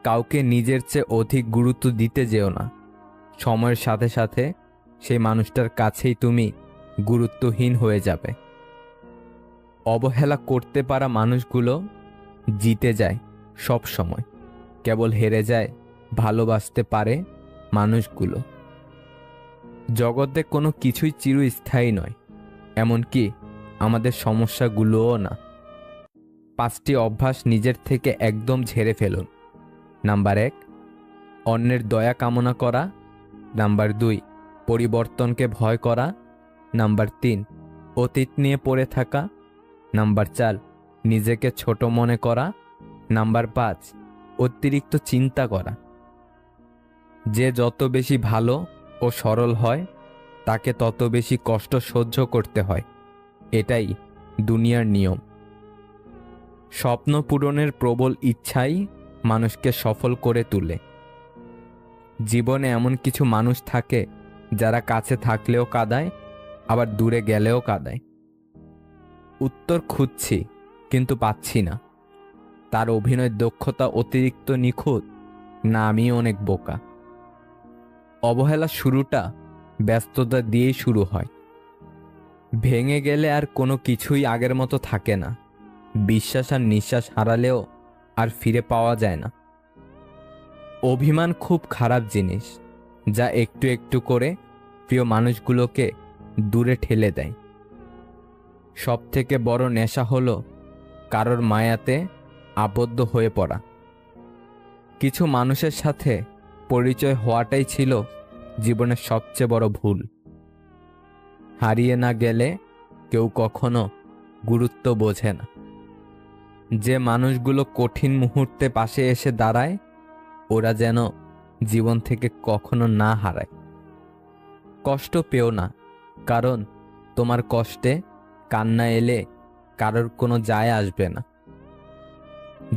কাউকে নিজের চেয়ে অধিক গুরুত্ব দিতে যেও না। সময়ের সাথে সাথে সেই মানুষটার কাছেই তুমি গুরুত্বহীন হয়ে যাবে। অবহেলা করতে পারা মানুষগুলো জিতে যায় সব সময়, কেবল হেরে যায় ভালোবাসতে পারে মানুষগুলো। জগতে কোনো কিছুই চিরস্থায়ী নয়, এমনকি আমাদের সমস্যাগুলোও না। 5টি অভ্যাস নিজের থেকে একদম ঝেড়ে ফেলুন। নাম্বার 1, অন্যের দয়া কামনা করা। নাম্বার 2, পরিবর্তনকে ভয় করা। নাম্বার 3, অতীত নিয়ে পড়ে থাকা। নাম্বার 4, নিজেকে ছোট মনে করা। নাম্বার 5, অতিরিক্ত চিন্তা করা। যে যত বেশি ভালো ও সরল হয় তাকে তত বেশি কষ্ট সহ্য করতে হয়। এটাই দুনিয়ার নিয়ম। স্বপ্ন পূরণের প্রবল ইচ্ছাই মানুষকে সফল করে তোলে। জীবনে এমন কিছু মানুষ থাকে যারা কাছে থাকলেও কাঁদায়, আবার দূরে গেলেও কাঁদায়। উত্তর খুঁজছি কিন্তু পাচ্ছি না। তার অভিনয় দক্ষতা অতিরিক্ত নিখুঁত, না আমি অনেক বোকা। অবহেলা শুরুটা ব্যস্ততা দিয়েই শুরু হয়। ভেঙে গেলে আর কোনো কিছুই আগের মতো থাকে না। বিশ্বাস আর নিঃশ্বাস হারালেও আর ফিরে পাওয়া যায় না। অভিমান খুব খারাপ জিনিস, যা একটু একটু করে প্রিয় মানুষগুলোকে দূরে ঠেলে দেয়। সবথেকে বড় নেশা হলো কারোর মায়াতে আবদ্ধ হয়ে পড়া। কিছু মানুষের সাথে পরিচয় হওয়াটাই ছিল জীবনের সবচেয়ে বড় ভুল। হারিয়ে না গেলে কেউ কখনো গুরুত্ব বোঝে না। যে মানুষগুলো কঠিন মুহূর্তে পাশে এসে দাঁড়ায়, ওরা যেন জীবন থেকে কখনো না হারায়। কষ্ট পেও না, কারণ তোমার কষ্টে কান্না এলে কারোর কোনো যায় আসবে না।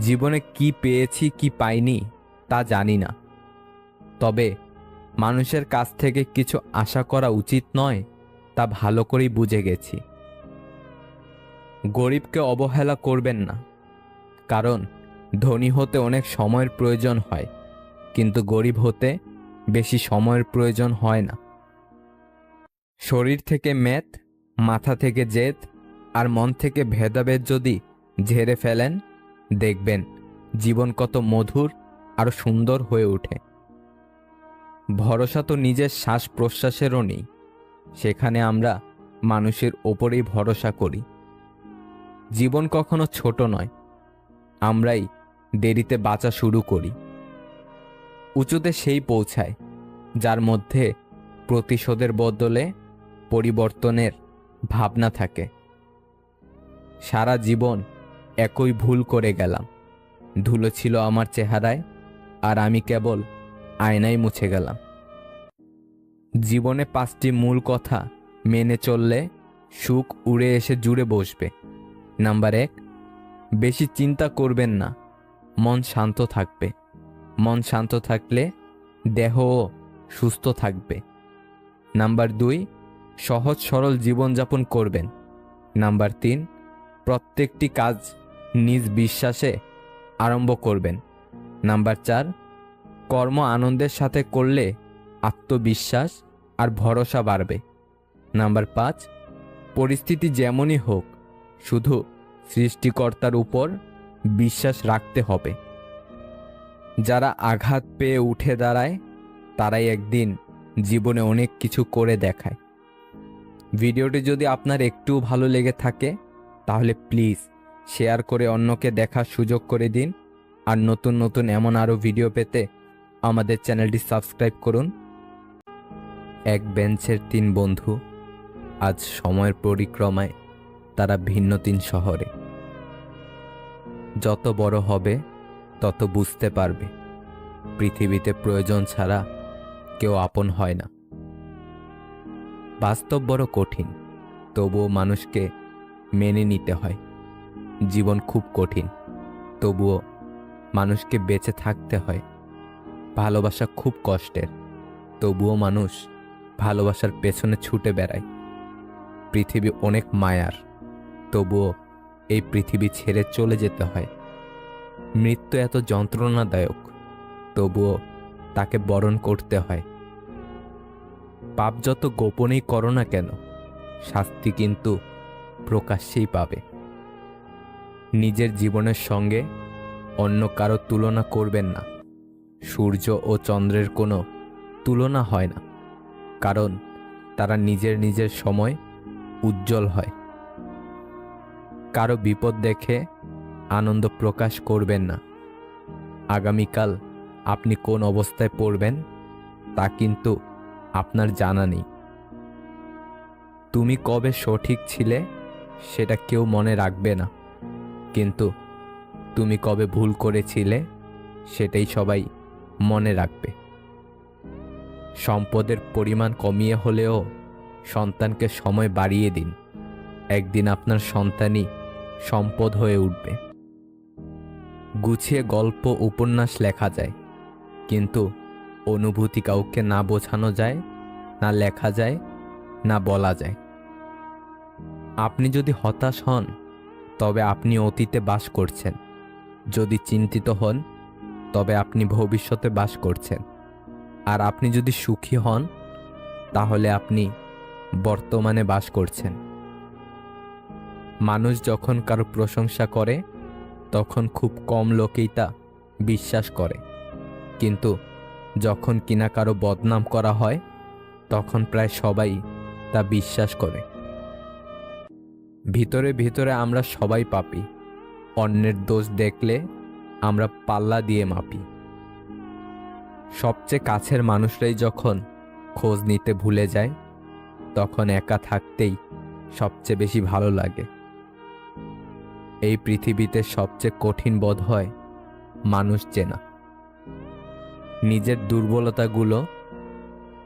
জীবনে কি পেয়েছি কি পাইনি তা জানি না, তবে মানুষের কাছ থেকে কিছু আশা করা উচিত নয় তা ভালো করেই বুঝে গেছি। গরিবকে অবহেলা করবেন না, কারণ ধনী হতে অনেক সময়ের প্রয়োজন হয়, কিন্তু গরিব হতে বেশি সময়ের প্রয়োজন হয় না। শরীর থেকে মেদ, মাথা থেকে জেদ আর মন থেকে ভেদাভেদ যদি ঝেড়ে ফেলেন, দেখবেন জীবন কত মধুর আর সুন্দর হয়ে ওঠে। ভরসা তো নিজের শ্বাস প্রশ্বাসেরও নেই, সেখানে আমরা মানুষের ওপরেই ভরসা করি। জীবন কখনো ছোট নয়, আমরাই দেরিতে বাঁচা শুরু করি। উঁচুতে সেই পৌঁছায় যার মধ্যে প্রতিশোধের বদলে পরিবর্তনের ভাবনা থাকে। সারা জীবন একই ভুল করে গেলাম, ধুলো ছিল আমার চেহারায় আর আমি কেবল আয়নায় মুছে গেলাম। জীবনে 5টি মূল কথা মেনে চললে সুখ উড়ে এসে জুড়ে বসবে। নাম্বার 1, বেশি চিন্তা করবেন না, মন শান্ত থাকবে। মন শান্ত থাকলে দেহও সুস্থ থাকবে। নাম্বার 2, সহজ সরল জীবনযাপন করবেন। নাম্বার 3, প্রত্যেকটি কাজ নিজ বিশ্বাসে আরম্ভ করবেন। নাম্বার 4, কর্ম আনন্দের সাথে করলে আত্মবিশ্বাস আর ভরসা বাড়বে। নাম্বার 5, পরিস্থিতি যেমনই হোক শুধু সৃষ্টিকর্তার উপর বিশ্বাস রাখতে হবে। যারা আঘাত পেয়ে উঠে দাঁড়ায় তারাই একদিন জীবনে অনেক কিছু করে দেখায়। ভিডিওটি যদি আপনার একটু ভালো লেগে থাকে তাহলে প্লিজ শেয়ার করে অন্যকে দেখার সুযোগ করে দিন। আর নতুন নতুন এমন আরও ভিডিও পেতে আমাদের চ্যানেলটি সাবস্ক্রাইব করুন। এক বেঞ্চের 3 বন্ধু, আজ সময়ের পরিক্রমায় তারা ভিন্ন 3 শহরে। যত বড় হবে তত বুঝতে পারবে পৃথিবীতে প্রয়োজন ছাড়া কেউ আপন হয় না। বাস্তব বড় কঠিন, তবুও মানুষকে মেনে নিতে হয়। জীবন খুব কঠিন, তবুও মানুষকে বেঁচে থাকতে হয়। ভালোবাসা খুব কষ্টের, তবুও মানুষ ভালোবাসার পেছনে ছুটে বেড়ায়। পৃথিবী অনেক মায়ার, তবুও এই পৃথিবী ছেড়ে চলে যেতে হয়। মৃত্যু এত যন্ত্রণাদায়ক, তবুও তাকে বরণ করতে হয়। পাপ যত গোপনেই করো না কেন, শাস্তি কিন্তু প্রকাশ্যেই পাবে। নিজের জীবনের সঙ্গে অন্য কারো তুলনা করবেন না। সূর্য ও চন্দ্রের কোনো তুলনা হয় না, কারণ তারা নিজের নিজের সময় উজ্জ্বল হয়। কারো বিপদ দেখে আনন্দ প্রকাশ করবেন না। আগামীকাল আপনি কোন অবস্থায় পড়বেন তা কিন্তু আপনার জানা নেই। তুমি কবে সঠিক ছিলে সেটা কেউ মনে রাখবে না, কিন্তু তুমি কবে ভুল করেছিলে সেটাই সবাই মনে রাখবে। সম্পদের পরিমাণ কমিয়ে হলেও সন্তানকে সময় বাড়িয়ে দিন। একদিন আপনার সন্তানই সম্পদ হয়ে উঠবে। গুছিয়ে গল্প উপন্যাস লেখা যায়, কিন্তু অনুভূতি কাউকে না বোঝানো যায়, না লেখা যায়, না বলা যায়। আপনি যদি হতাশ হন তবে আপনি অতীতে বাস করছেন। যদি চিন্তিত হন তবে আপনি ভবিষ্যতে বাস করছেন। আর আপনি যদি সুখী হন তাহলে আপনি বর্তমানে বাস করছেন। মানুষ যখন কারো প্রশংসা করে তখন খুব কম লোকেই তা বিশ্বাস করে, কিন্তু যখন কিনা কারো বদনাম করা হয় তখন প্রায় সবাই তা বিশ্বাস করে। ভিতরে ভিতরে আমরা সবাই পাপী। অন্যের দোষ দেখলে আমরা পাল্লা দিয়ে মাপি। সবচেয়ে কাছের মানুষরাই যখন খোঁজ নিতে ভুলে যায়, তখন একা থাকতেই সবচেয়ে বেশি ভালো লাগে। এই পৃথিবীতে সবচেয়ে কঠিন বোধ হয় মানুষ চেনা। নিজের দুর্বলতাগুলো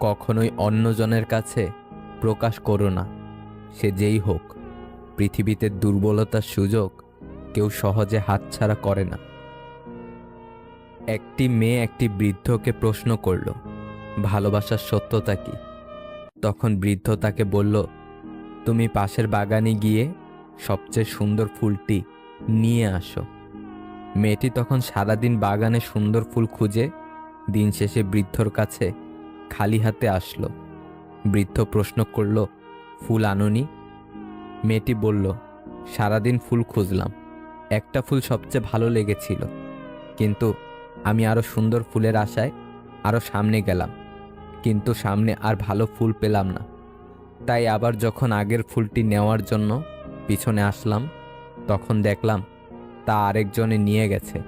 কখনোই অন্যজনের কাছে প্রকাশ করো না, সে যেই হোক। পৃথিবীতে দুর্বলতার সুযোগ কেউ সহজে হাতছাড়া করে না। একটি মেয়ে একটি বৃদ্ধকে প্রশ্ন করল, ভালোবাসার সত্যতা কি? তখন বৃদ্ধ তাকে বলল, তুমি পাশের বাগানে গিয়ে সবচেয়ে সুন্দর ফুলটি নিয়ে আসো। মেয়েটি তখন সারাদিন বাগানে সুন্দর ফুল খুঁজে দিন শেষে বৃদ্ধর কাছে খালি হাতে আসলো। বৃদ্ধ প্রশ্ন করল, ফুল আনোনি? মেয়েটি বলল, সারাদিন ফুল খুঁজলাম, একটা ফুল সবচেয়ে ভালো লেগেছিল, কিন্তু আমি আরো সুন্দর ফুলের আশায় আরো সামনে গেলাম, কিন্তু সামনে আর ভালো ফুল পেলাম না। তাই আবার যখন আগের ফুলটি নেওয়ার জন্য পিছনে আসলাম, তখন দেখলাম তা আরেকজনে নিয়ে গেছে।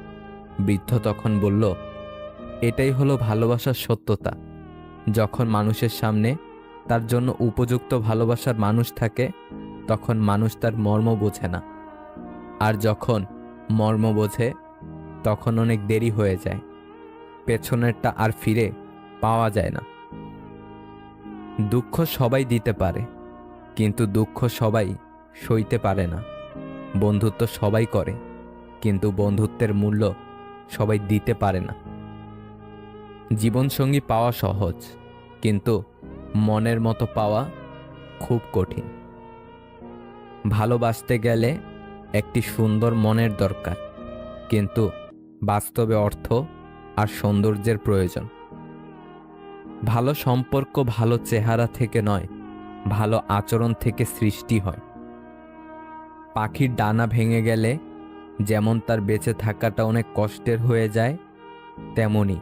বৃদ্ধ তখন বলল, এটাই হলো ভালোবাসার সত্যতা। যখন মানুষের সামনে তার জন্য উপযুক্ত ভালোবাসার মানুষ থাকে, তখন মানুষ তার মর্ম বোঝে না, আর যখন মর্ম বোঝে তখন অনেক দেরি হয়ে যায়। পেছনেরটা আর ফিরে পাওয়া যায় না। দুঃখ সবাই দিতে পারে, কিন্তু দুঃখ সবাই সইতে পারে না। বন্ধুত্ব সবাই করে, কিন্তু বন্ধুত্বের মূল্য সবাই দিতে পারে না। জীবনসঙ্গী পাওয়া সহজ, কিন্তু মনের মতো পাওয়া খুব কঠিন। ভালোবাসতে গেলে একটি সুন্দর মনের দরকার, কিন্তু বাস্তবে অর্থ আর সৌন্দর্যের প্রয়োজন। ভালো সম্পর্ক ভালো চেহারা থেকে নয়, ভালো আচরণ থেকে সৃষ্টি হয়। পাখির ডানা ভেঙে গেলে যেমন তার বেঁচে থাকাটা অনেক কষ্টের হয়ে যায়, তেমনি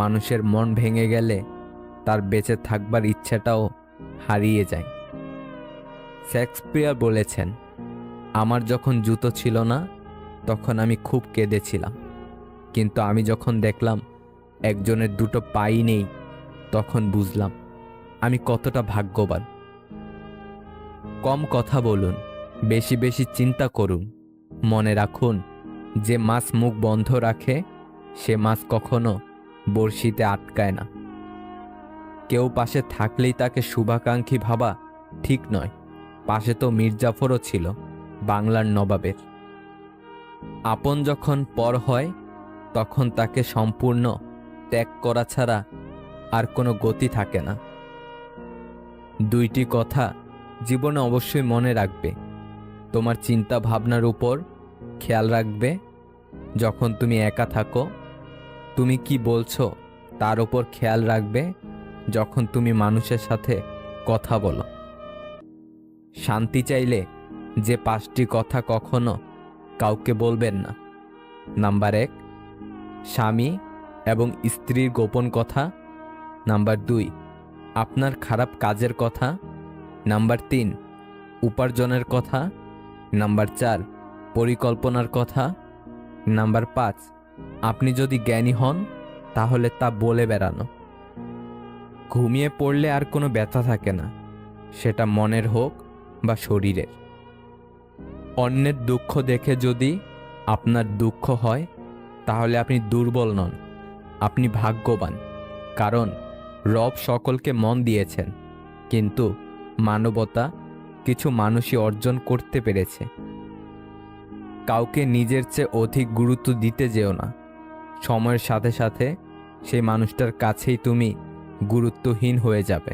মানুষের মন ভেঙে গেলে তার বেঁচে থাকবার ইচ্ছাটাও হারিয়ে যায়। শেক্সপিয়ার বলেছেন, আমার যখন জুতো ছিল না তখন আমি খুব কেঁদেছিলাম, কিন্তু আমি যখন দেখলাম একজনের দুটো পাই নেই, তখন বুঝলাম আমি কতটা ভাগ্যবান। কম কথা বলুন, বেশি বেশি চিন্তা করুন। মনে রাখুন, যে মাছ মুখ বন্ধ রাখে সে মাছ কখনো বড়শিতে আটকায় না। কেউ পাশে থাকলেই তাকে শুভাকাঙ্ক্ষী ভাবা ঠিক নয়। পাশে তো মীর জাফরও ছিল, বাংলার নবাবের। আপন যখন পর হয় তখন তাকে সম্পূর্ণ ত্যাগ করা ছাড়া আর কোনো গতি থাকে না। দুইটি কথা জীবনে অবশ্যই মনে রাখবে। তোমার চিন্তা ভাবনার উপর খেয়াল রাখবে যখন তুমি একা থাকো। তুমি কি বলছো তার উপর খেয়াল রাখবে যখন তুমি মানুষের সাথে কথা বলো। শান্তি চাইলে যে 5টি কথা কখনো কাউকে বলবেন না। নাম্বার 1, স্বামী এবং স্ত্রীর গোপন কথা। নাম্বার 2, আপনার খারাপ কাজের কথা। নাম্বার 3, উপার্জনের কথা। নাম্বার 4, পরিকল্পনার কথা। নাম্বার 5, আপনি যদি জ্ঞানী হন তাহলে তা বলে বেড়ানো। ঘুমিয়ে পড়লে আর কোনো ব্যথা থাকে না, সেটা মনের হোক বা শরীরের। অন্যের দুঃখ দেখে যদি আপনার দুঃখ হয় তাহলে আপনি দুর্বল নন, আপনি ভাগ্যবান। কারণ রব সকলকে মন দিয়েছেন, কিন্তু মানবতা কিছু মানুষই অর্জন করতে পেরেছে। কাউকে নিজের চেয়ে অধিক গুরুত্ব দিতে যেও না। সময়ের সাথে সাথে সেই মানুষটার কাছেই তুমি গুরুত্বহীন হয়ে যাবে।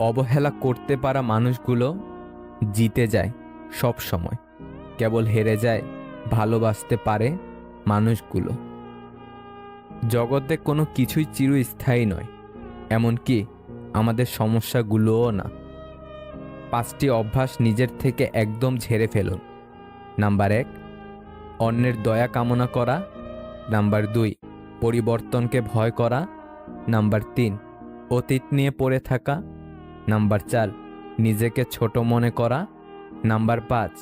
অবহেলা করতে পারা মানুষগুলো জিতে যায় সব সময়, কেবল হেরে যায় ভালোবাসতে পারে মানুষগুলো। জগতে কোনো কিছুই চিরস্থায়ী নয়, এমনকি আমাদের সমস্যাগুলোও না। 5টি অভ্যাস নিজের থেকে একদম ঝেড়ে ফেলুন। নাম্বার 1, অন্যের দয়া কামনা করা। নাম্বার 2, পরিবর্তনকে ভয় করা। নাম্বার 3, অতীত নিয়ে পড়ে থাকা। নাম্বার 4, নিজেকে ছোট মনে করা। নাম্বার 5,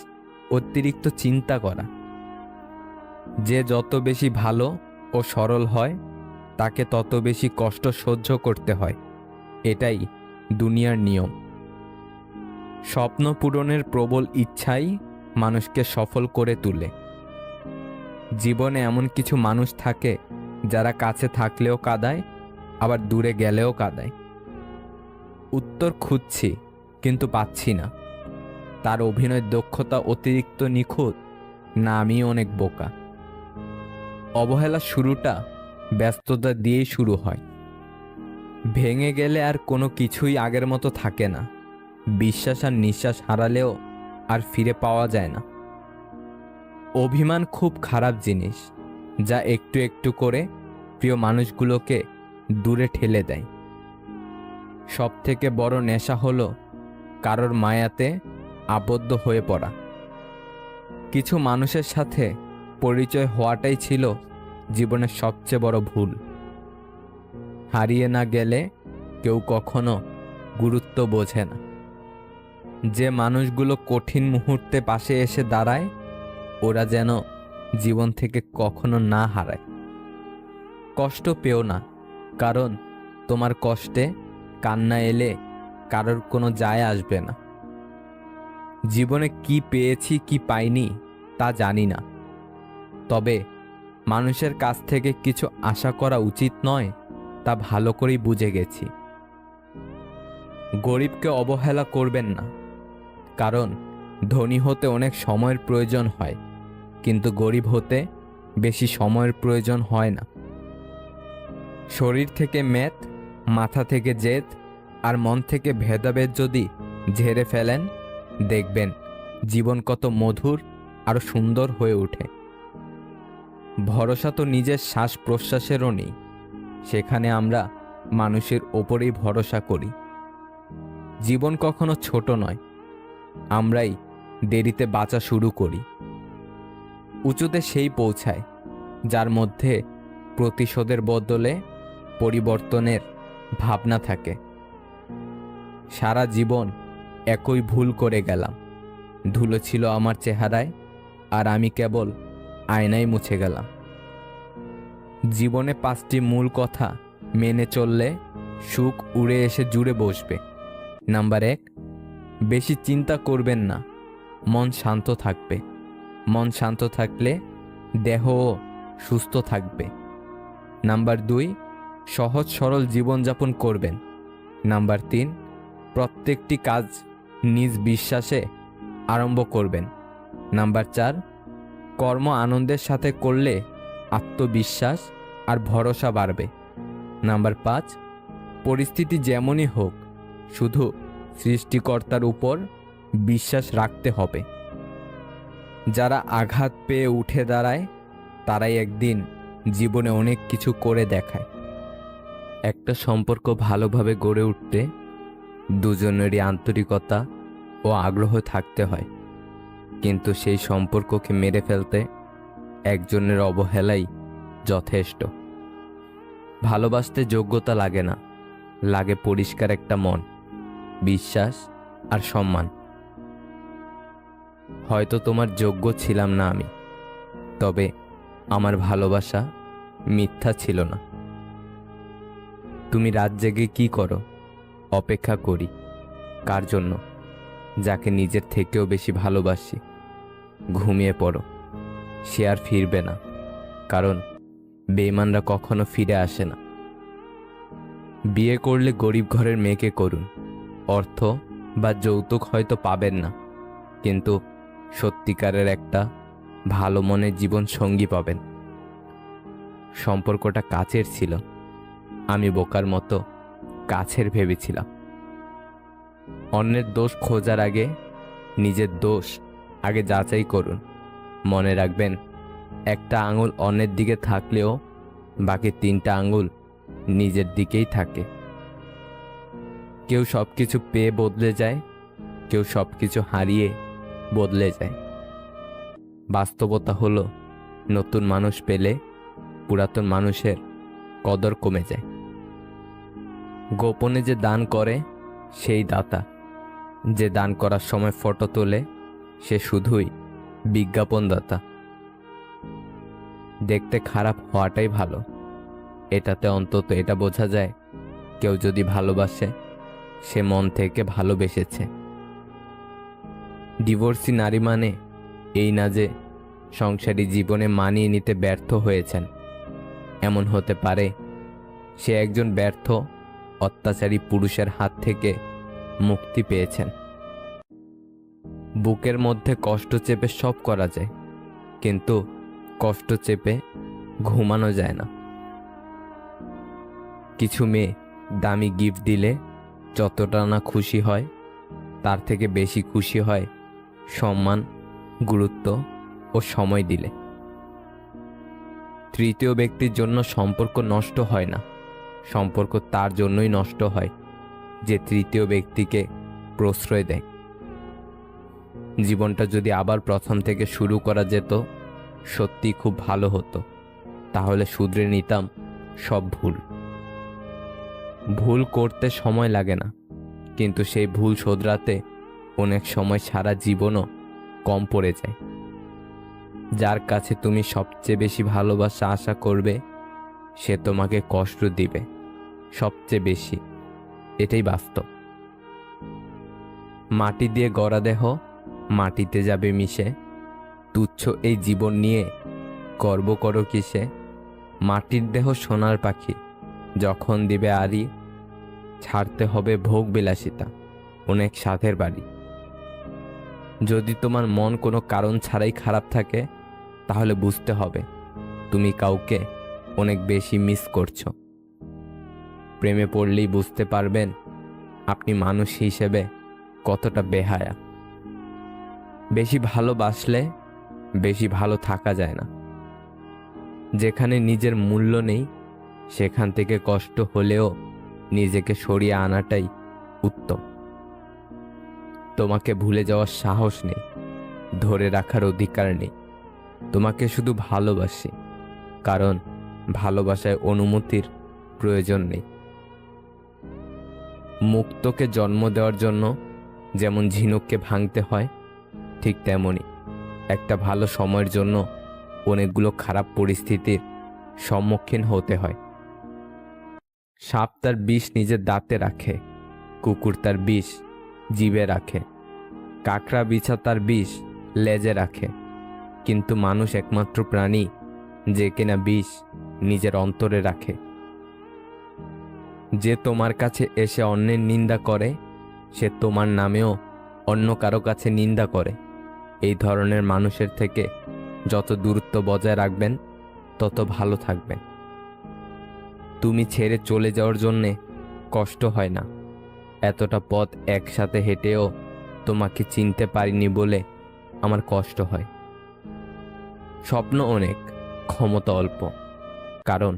অতিরিক্ত চিন্তা করা। যে যত বেশি ভালো ও সরল হয় তাকে তত বেশি কষ্ট সহ্য করতে হয়। এটাই দুনিয়ার নিয়ম। স্বপ্ন পূরণের প্রবল ইচ্ছাই মানুষকে সফল করে তোলে। জীবনে এমন কিছু মানুষ থাকে যারা কাছে থাকলেও কাঁদায়, আবার দূরে গেলেও কাঁদায়। উত্তর খুঁজছি কিন্তু পাচ্ছি না। তার অভিনয় দক্ষতা অতিরিক্ত নিখুঁত, না আমি অনেক বোকা? অবহেলার শুরুটা ব্যস্ততা দিয়েই শুরু হয়। ভেঙে গেলে আর কোনো কিছুই আগের মতো থাকে না। বিশ্বাস আর নিঃশ্বাস হারালেও আর ফিরে পাওয়া যায় না। অভিমান খুব খারাপ জিনিস, যা একটু একটু করে প্রিয় মানুষগুলোকে দূরে ঠেলে দেয়। সব থেকে বড় নেশা হলো কারোর মায়াতে আবদ্ধ হয়ে পড়া। কিছু মানুষের সাথে পরিচয় হওয়াটাই ছিল জীবনের সবচেয়ে বড় ভুল। হারিয়ে না গেলে কেউ কখনো গুরুত্ব বোঝে না। যে মানুষগুলো কঠিন মুহূর্তে পাশে এসে দাঁড়ায়, ওরা যেন জীবন থেকে কখনো না হারায়। কষ্ট পেও না, কারণ তোমার কষ্টে কান্না এলে কারোর কোনো যায় আসবে না। জীবনে কি পেয়েছি কি পাইনি তা জানি না, তবে মানুষের কাছ থেকে কিছু আশা করা উচিত নয় তা ভালো করেই বুঝে গেছি। গরিবকে অবহেলা করবেন না, কারণ ধনী হতে অনেক সময়ের প্রয়োজন হয়, কিন্তু গরিব হতে বেশি সময়ের প্রয়োজন হয় না। শরীর থেকে মেদ, মাথা থেকে জেদ আর মন থেকে ভেদাভেদ যদি ঝেড়ে ফেলেন, দেখবেন জীবন কত মধুর আর সুন্দর হয়ে ওঠে। ভরসা তো নিজের শ্বাস প্রশ্বাসেরও নেই, সেখানে আমরা মানুষের ওপরেই ভরসা করি। জীবন কখনো ছোট নয়, আমরাই দেরিতে বাঁচা শুরু করি। উঁচুতে সেই পৌঁছায় যার মধ্যে প্রতিশোধের বদলে পরিবর্তনের ভাবনা থাকে। সারা জীবন একই ভুল করে গেলাম। ধুলো ছিল আমার চেহারায়, আর আমি কেবল আয়নায় মুছে গেলাম। জীবনে 5টি মূল কথা মেনে চললে সুখ উড়ে এসে জুড়ে বসবে। নাম্বার 1, বেশি চিন্তা করবেন না, মন শান্ত থাকবে। মন শান্ত থাকলে দেহও সুস্থ থাকবে। নাম্বার 2, সহজ সরল জীবনযাপন করবেন। নাম্বার 3, প্রত্যেকটি কাজ নিজ বিশ্বাসে আরম্ভ করবেন। নাম্বার 4, কর্ম আনন্দের সাথে করলে আত্মবিশ্বাস আর ভরসা বাড়বে। নাম্বার 5, পরিস্থিতি যেমনই হোক শুধু সৃষ্টিকর্তার উপর বিশ্বাস রাখতে হবে। যারা আঘাত পেয়ে উঠে দাঁড়ায় তারাই একদিন জীবনে অনেক কিছু করে দেখায়। একটা সম্পর্ক ভালোভাবে গড়ে উঠতে দুজনেরই আন্তরিকতা ও আগ্রহ থাকতে হয়, কিন্তু সেই সম্পর্ককে মেরে ফেলতে একজনের অবহেলাই যথেষ্ট। ভালোবাসতে যোগ্যতা লাগে না, লাগে পরিষ্কার একটা মন, বিশ্বাস আর সম্মান। হয়তো তোমার যোগ্য ছিলাম না আমি, তবে আমার ভালোবাসা মিথ্যা ছিল না। তুমি রাত জেগে কি করো? অপেক্ষা করি। কার জন্য? যাকে নিজের থেকেও বেশি ভালোবাসি। ঘুমিয়ে পড়ো, সে আর ফিরবে না, কারণ বেঈমানরা কখনো ফিরে আসে না। বিয়ে করলে গরিব ঘরের মেয়েকে করুন। অর্থ বা যৌতুক হয়তো পাবেন না, কিন্তু সত্যিকারের একটা ভালো মনের জীবন সঙ্গী পাবেন। সম্পর্কটা কাছের ছিল, আমি বোকার মতো কাছের ভেবেছিলাম। অন্যের দোষ খোঁজার আগে নিজের দোষ আগে যাচাই করুন। মনে রাখবেন, একটা আঙুল অন্যের দিকে থাকলেও বাকি 3টা আঙুল নিজের দিকেই থাকে। কেউ সবকিছু পেয়ে বদলে যায়, কেউ সবকিছু হারিয়ে বদলে যায়। বাস্তবতা হলো, নতুন মানুষ পেলে পুরাতন মানুষের কদর কমে যায়। গোপনে যে দান করে সেই দাতা, যে দান করার সময় ফটো তোলে সে শুধুই বিজ্ঞাপনদাতা। দেখতে খারাপ হওয়াটাই ভালো। এটাতে অন্তত এটা বোঝা যায় কেউ যদি ভালোবাসে সে মন থেকে ভালোবেসেছে। ডিভোর্সি নারী মানে এই না যে সংসারী জীবনে মানিয়ে নিতে ব্যর্থ হয়েছেন। এমন হতে পারে সে একজন ব্যর্থ অত্যাচারী পুরুষের হাত থেকে মুক্তি পেয়েছেন। বুকের মধ্যে কষ্ট চেপে সব করা যায়, কিন্তু কষ্ট চেপে ঘুমানো যায় না। কিছু মেয়ে দামি গিফট দিলে যতটা না খুশি হয় তার থেকে বেশি খুশি হয় সম্মান, গুরুত্ব ও সময় দিলে। তৃতীয় ব্যক্তির জন্য সম্পর্ক নষ্ট হয় না, সম্পর্ক তার জন্যই নষ্ট হয় যে তৃতীয় ব্যক্তিকে প্রশ্রয় দেয়। জীবনটা যদি আবার প্রথম থেকে শুরু করা যেত, সত্যি খুব ভালো হতো। তাহলে শুধরে নিতাম সব ভুল। ভুল করতে সময় লাগে না, কিন্তু সেই ভুল শোধরাতে অনেক সময় সারা জীবনও কম পড়ে যায়। যার কাছে তুমি সবচেয়ে বেশি ভালোবাসা আশা করবে সে তোমাকে কষ্ট দিবে সবচেয়ে বেশি, এটাই বাস্তব। মাটি দিয়ে গড়া দেহ মাটিতে যাবে মিশে, তুচ্ছ এই জীবন নিয়ে গর্ব করো কিসে? মাটির দেহ সোনার পাখি, যখন দিবে আড়ি ছাড়তে হবে ভোগ বিলাসিতা, অনেক সাধের বাড়ি। যদি তোমার মন কোনো কারণ ছাড়াই খারাপ থাকে তাহলে বুঝতে হবে তুমি কাউকে অনেক বেশি মিস করছো। প্রেমে পড়লেই বুঝতে পারবেন আপনি মানুষ হিসেবে কতটা বেহায়া। বেশি ভালোবাসলে বেশি ভালো থাকা যায় না। যেখানে নিজের মূল্য নেই সেখান থেকে কষ্ট হলেও নিজেকে সরিয়ে আনাটাই উত্তম। তোমাকে ভুলে যাওয়ার সাহস নেই, ধরে রাখার অধিকার নেই। তোমাকে শুধু ভালোবাসি, কারণ ভালোবাসায় অনুমতির প্রয়োজন নেই। মুক্তকে জন্ম দেওয়ার জন্য যেমন ঝিনুককে ভাঙতে হয়, ঠিক তেমনি একটা ভালো সময়ের জন্য অনেকগুলো খারাপ পরিস্থিতির সম্মুখীন হতে হয়। সাপ তার বিষ নিজের দাঁতে রাখে, কুকুর তার বিষ জিভে রাখে, কাকড়া বিছা তার বিষ লেজে রাখে, কিন্তু মানুষ একমাত্র প্রাণী যে কিনা বিষ নিজের অন্তরে রাখে। যে তোমার কাছে এসে অন্যের নিন্দা করে সে তোমার নামেও অন্য কারো কাছে নিন্দা করে। এই ধরনের মানুষের থেকে যত দূরত্ব বজায় রাখবেন তত ভালো থাকবেন। তুমি ছেড়ে চলে যাওয়ার জন্যে কষ্ট হয় না, এতটা পথ একসাথে হেঁটেও তোমাকে চিনতে পারিনি বলে আমার কষ্ট হয়। স্বপ্ন অনেক, ক্ষমতা অল্প, কারণ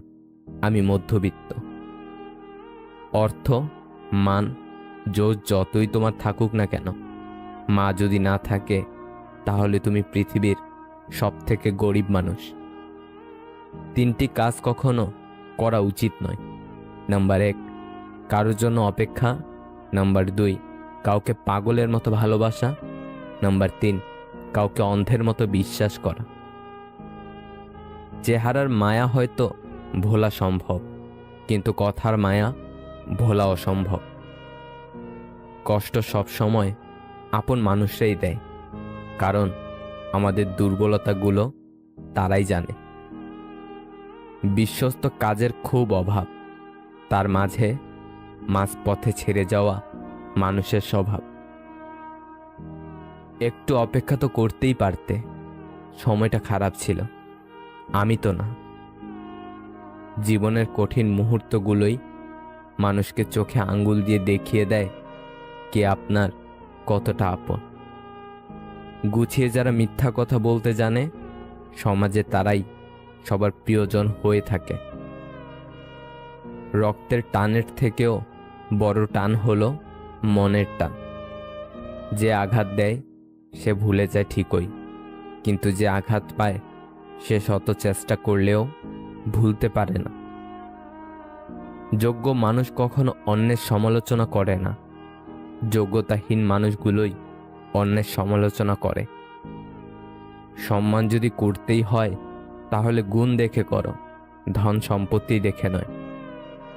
আমি মধ্যবিত্ত। অর্থ, মান, যশ যতই তোমার থাকুক না কেন, মা যদি না থাকে তাহলে তুমি পৃথিবীর সবথেকে গরিব মানুষ। তিনটি কাজ কখনো করা উচিত নয়। নাম্বার 1, কারোর জন্য অপেক্ষা। নাম্বার 2, কাউকে পাগলের মতো ভালোবাসা। নাম্বার 3, কাউকে অন্ধের মতো বিশ্বাস করা। চেহারার মায়া হয়তো ভোলা সম্ভব, কিন্তু কথার মায়া ভোলা অসম্ভব। কষ্ট সব সময় আপন মানুষরাই দেয়, কারণ আমাদের দুর্বলতাগুলো তারাই জানে। বিশ্বস্ত কাজের খুব অভাব, তার মাঝে মাঝপথে ছেড়ে যাওয়া মানুষের স্বভাব। একটু অপেক্ষা তো করতেই পারতে, সময়টা খারাপ ছিল, আমি তো না। জীবনের কঠিন মুহূর্তগুলোই মানুষকে চোখে আঙ্গুল দিয়ে দেখিয়ে দেয় কে আপনার কতটা আপন। গুছিয়ে যারা মিথ্যা কথা বলতে জানে সমাজে তারাই সবার প্রিয়জন হয়ে থাকে। রক্তের টানের থেকেও বড় টান হলো মনের টান। যে আঘাত দেয় সে ভুলে যায় ঠিকই, কিন্তু যে আঘাত পায় সে শত চেষ্টা করলেও ভুলতে পারে না। যোগ্য মানুষ কখনো অন্যের সমালোচনা করে না, যোগ্যতাহীন মানুষগুলোই অন্যের সমালোচনা করে। সম্মান যদি করতেই হয় তাহলে গুণ দেখে করো, ধন সম্পত্তি দেখে নয়।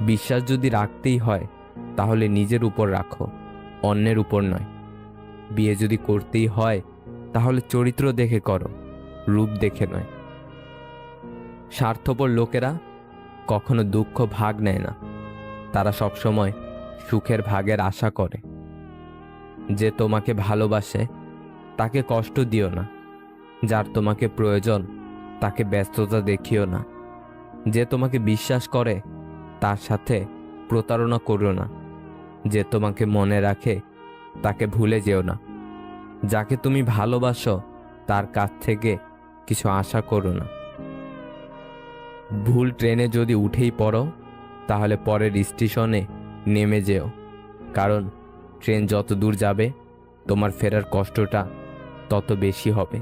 বিশ্বাস যদি রাখতেই হয় তাহলে নিজের উপর রাখো, অন্যের উপর নয়। বিয়ে যদি করতেই হয় তাহলে চরিত্র দেখে করো, রূপ দেখে নয়। স্বার্থপর লোকেরা কখনো দুঃখ ভাগ নেয় না, তারা সবসময় সুখের ভাগের আশা করে। যে তোমাকে ভালোবাসে তাকে কষ্ট দিও না, যার তোমাকে প্রয়োজন তাকে ব্যস্ততা দেখিও না। যে তোমাকে বিশ্বাস করে তার সাথে প্রতারণা করো না। যে তোমাকে মনে রাখে তাকে ভুলে যেও না। যাকে তুমি ভালোবাসো তার কাছ থেকে কিছু আশা করো না। ভুল ট্রেনে যদি উঠেই পড়ো তাহলে পরের স্টেশনে নেমে যেও, কারণ ট্রেন যত দূর যাবে তোমার ফেরার কষ্টটা তত বেশি হবে।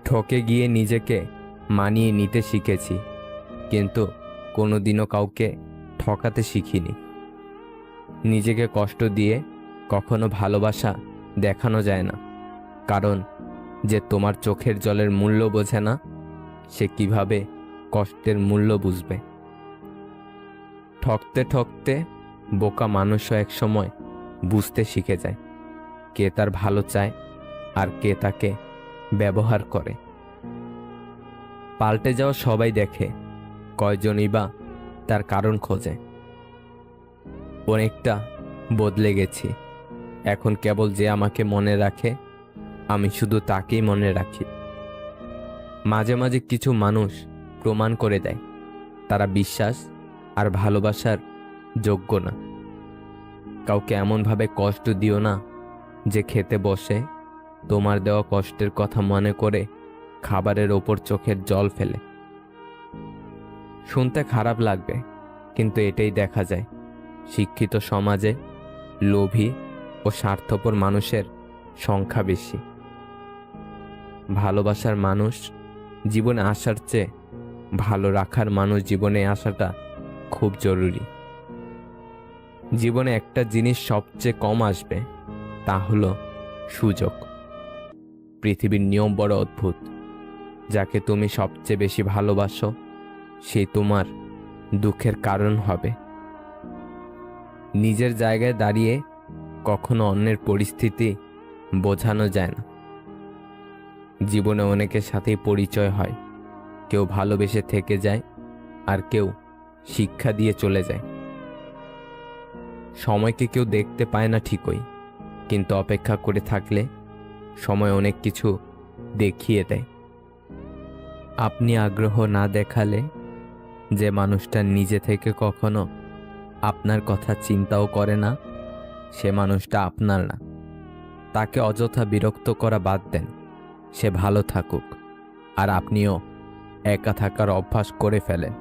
ঠকে গিয়ে নিজেকে মানিয়ে নিতে শিখেছি, কিন্তু কোনোদিনও কাউকে ঠকাতে শিখিনি। নিজেকে কষ্ট দিয়ে কখনো ভালোবাসা দেখানো যায় না, কারণ যে তোমার চোখের জলের মূল্য বোঝে না সে কিভাবে কষ্টের মূল্য বুঝবে। ঠকতে ঠকতে বোকা মানুষও এক সময় বুঝতে শিখে যায় কে তার ভালো চায় আর কে তাকে ব্যবহার করে। পাল্টে যাওয়া সবাই দেখে, কয়জনই বা তার কারণ খোঁজে। অনেকটা বদলে গেছি, এখন কেবল যে আমাকে মনে রাখে আমি শুধু তাকেই মনে রাখি। মাঝে মাঝে কিছু মানুষ প্রমাণ করে দেয় তারা বিশ্বাস আর ভালোবাসার যোগ্য না। কাউকে এমনভাবে কষ্ট দিও না যে খেতে বসে তোমার দেওয়া কষ্টের কথা মনে করে খাবারের ওপর চোখের জল ফেলে। শুনতে খারাপ লাগবে, কিন্তু এটাই দেখা যায় শিক্ষিত সমাজে লোভী ও স্বার্থপর মানুষের সংখ্যা বেশি। ভালোবাসার মানুষ জীবনে আসার চেয়ে ভালো রাখার মানুষ জীবনে আসাটা খুব জরুরি। জীবনে একটা জিনিস সবচেয়ে কম আসবে, তা হলো সুযোগ। পৃথিবীর নিয়ম বড় অদ্ভুত, যাকে তুমি সবচেয়ে বেশি ভালোবাসো সে তোমার দুঃখের কারণ হবে। নিজের জায়গায় দাঁড়িয়ে কখনো অন্যের পরিস্থিতি বোঝানো যায় না। জীবনে অনেকের সাথেই পরিচয় হয়, কেউ ভালোবেসে থেকে যায় আর কেউ শিক্ষা দিয়ে চলে যায়। সময়কে কেউ দেখতে পায় না ঠিকই, কিন্তু অপেক্ষা করে থাকলে সময় অনেক কিছু দেখিয়ে দেয়। আপনি আগ্রহ না দেখালে যে মানুষটা নিজে থেকে কখনো আপনার কথা চিন্তাও করে না সে মানুষটা আপনার না। তাকে অযথা বিরক্ত করা বাদ দেন, সে ভালো থাকুক আর আপনিও একা থাকার অভ্যাস করে ফেলেন।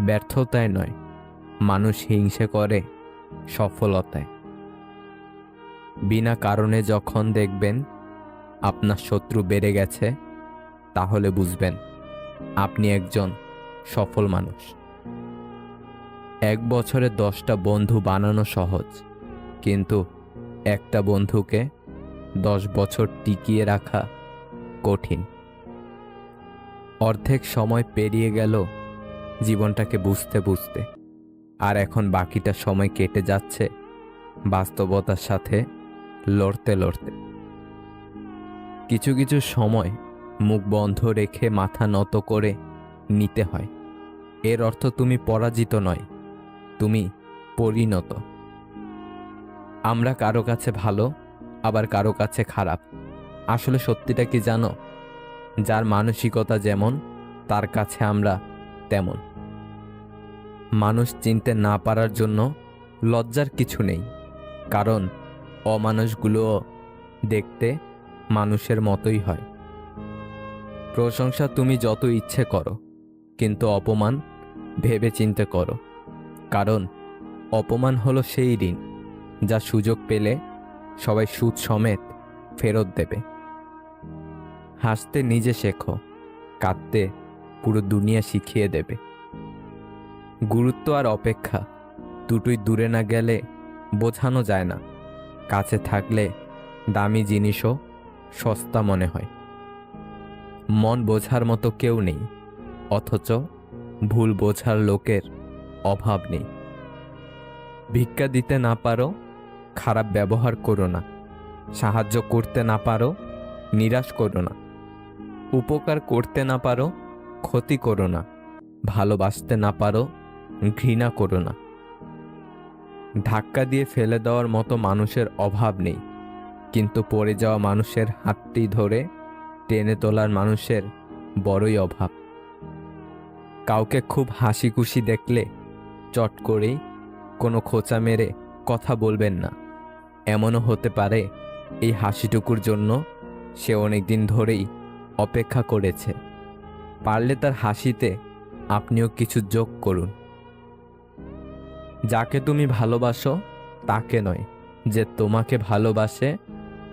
ব্যর্থতায় নয়, মানুষ হিংসে করে সফলতায়। বিনা কারণে যখন দেখবেন আপনার শত্রু বেড়ে গেছে তাহলে বুঝবেন আপনি একজন সফল মানুষ। এক বছরে 10টা বন্ধু বানানো সহজ, কিন্তু একটা বন্ধুকে 10 বছর টিকিয়ে রাখা কঠিন। অর্ধেক সময় পেরিয়ে গেল জীবনটাকে বুঝতে বুঝতে, আর এখন বাকিটা সময় কেটে যাচ্ছে বাস্তবতার সাথে লড়তে লড়তে। কিছু কিছু সময় মুখ বন্ধ রেখে মাথা নত করে নিতে হয়। এর অর্থ তুমি পরাজিত নয়, তুমি পরিণত। আমরা কারো কাছে ভালো, আবার কারো কাছে খারাপ। আসলে সত্যিটা কি জানো? যার মানসিকতা যেমন তার কাছে আমরা তেমন। মানুষ চিনতে না পারার জন্য লজ্জার কিছু নেই, কারণ অমানুষগুলোও দেখতে মানুষের মতোই হয়। প্রশংসা তুমি যত ইচ্ছে করো, কিন্তু অপমান ভেবে চিন্তে করো, কারণ অপমান হলো সেই ঋণ যা সুযোগ পেলে সবাই সুদ সমেত ফেরত দেবে। হাসতে নিজে শেখো, কাঁদতে পুরো দুনিয়া শিখিয়ে দেবে। গুরুত্ব আর অপেক্ষা দুটোই দূরে না গেলে বোঝানো যায় না। কাছে থাকলে দামি জিনিসও সস্তা মনে হয়। মন বোঝার মতো কেউ নেই, অথচ ভুল বোঝার লোকের অভাব নেই। ভিক্ষা দিতে না পারো, খারাপ ব্যবহার করো না। সাহায্য করতে না পারো, নিরাশ করো না। উপকার করতে না পারো, ক্ষতি করো না। ভালোবাসতে না পারো, ঘৃণা করো না। ধাক্কা দিয়ে ফেলে দেওয়ার মতো মানুষের অভাব নেই, কিন্তু পড়ে যাওয়া মানুষের হাতটি ধরে টেনে তোলার মানুষের বড়ই অভাব। কাউকে খুব হাসি খুশি দেখলে চট করেই কোনো খোঁচা মেরে কথা বলবেন না। এমনও হতে পারে এই হাসিটুকুর জন্য সে অনেকদিন ধরেই অপেক্ষা করেছে। পারলে তার হাসিতে আপনিও কিছু যোগ করুন। যাকে তুমি ভালোবাসো তাকে নয়, যে তোমাকে ভালোবাসে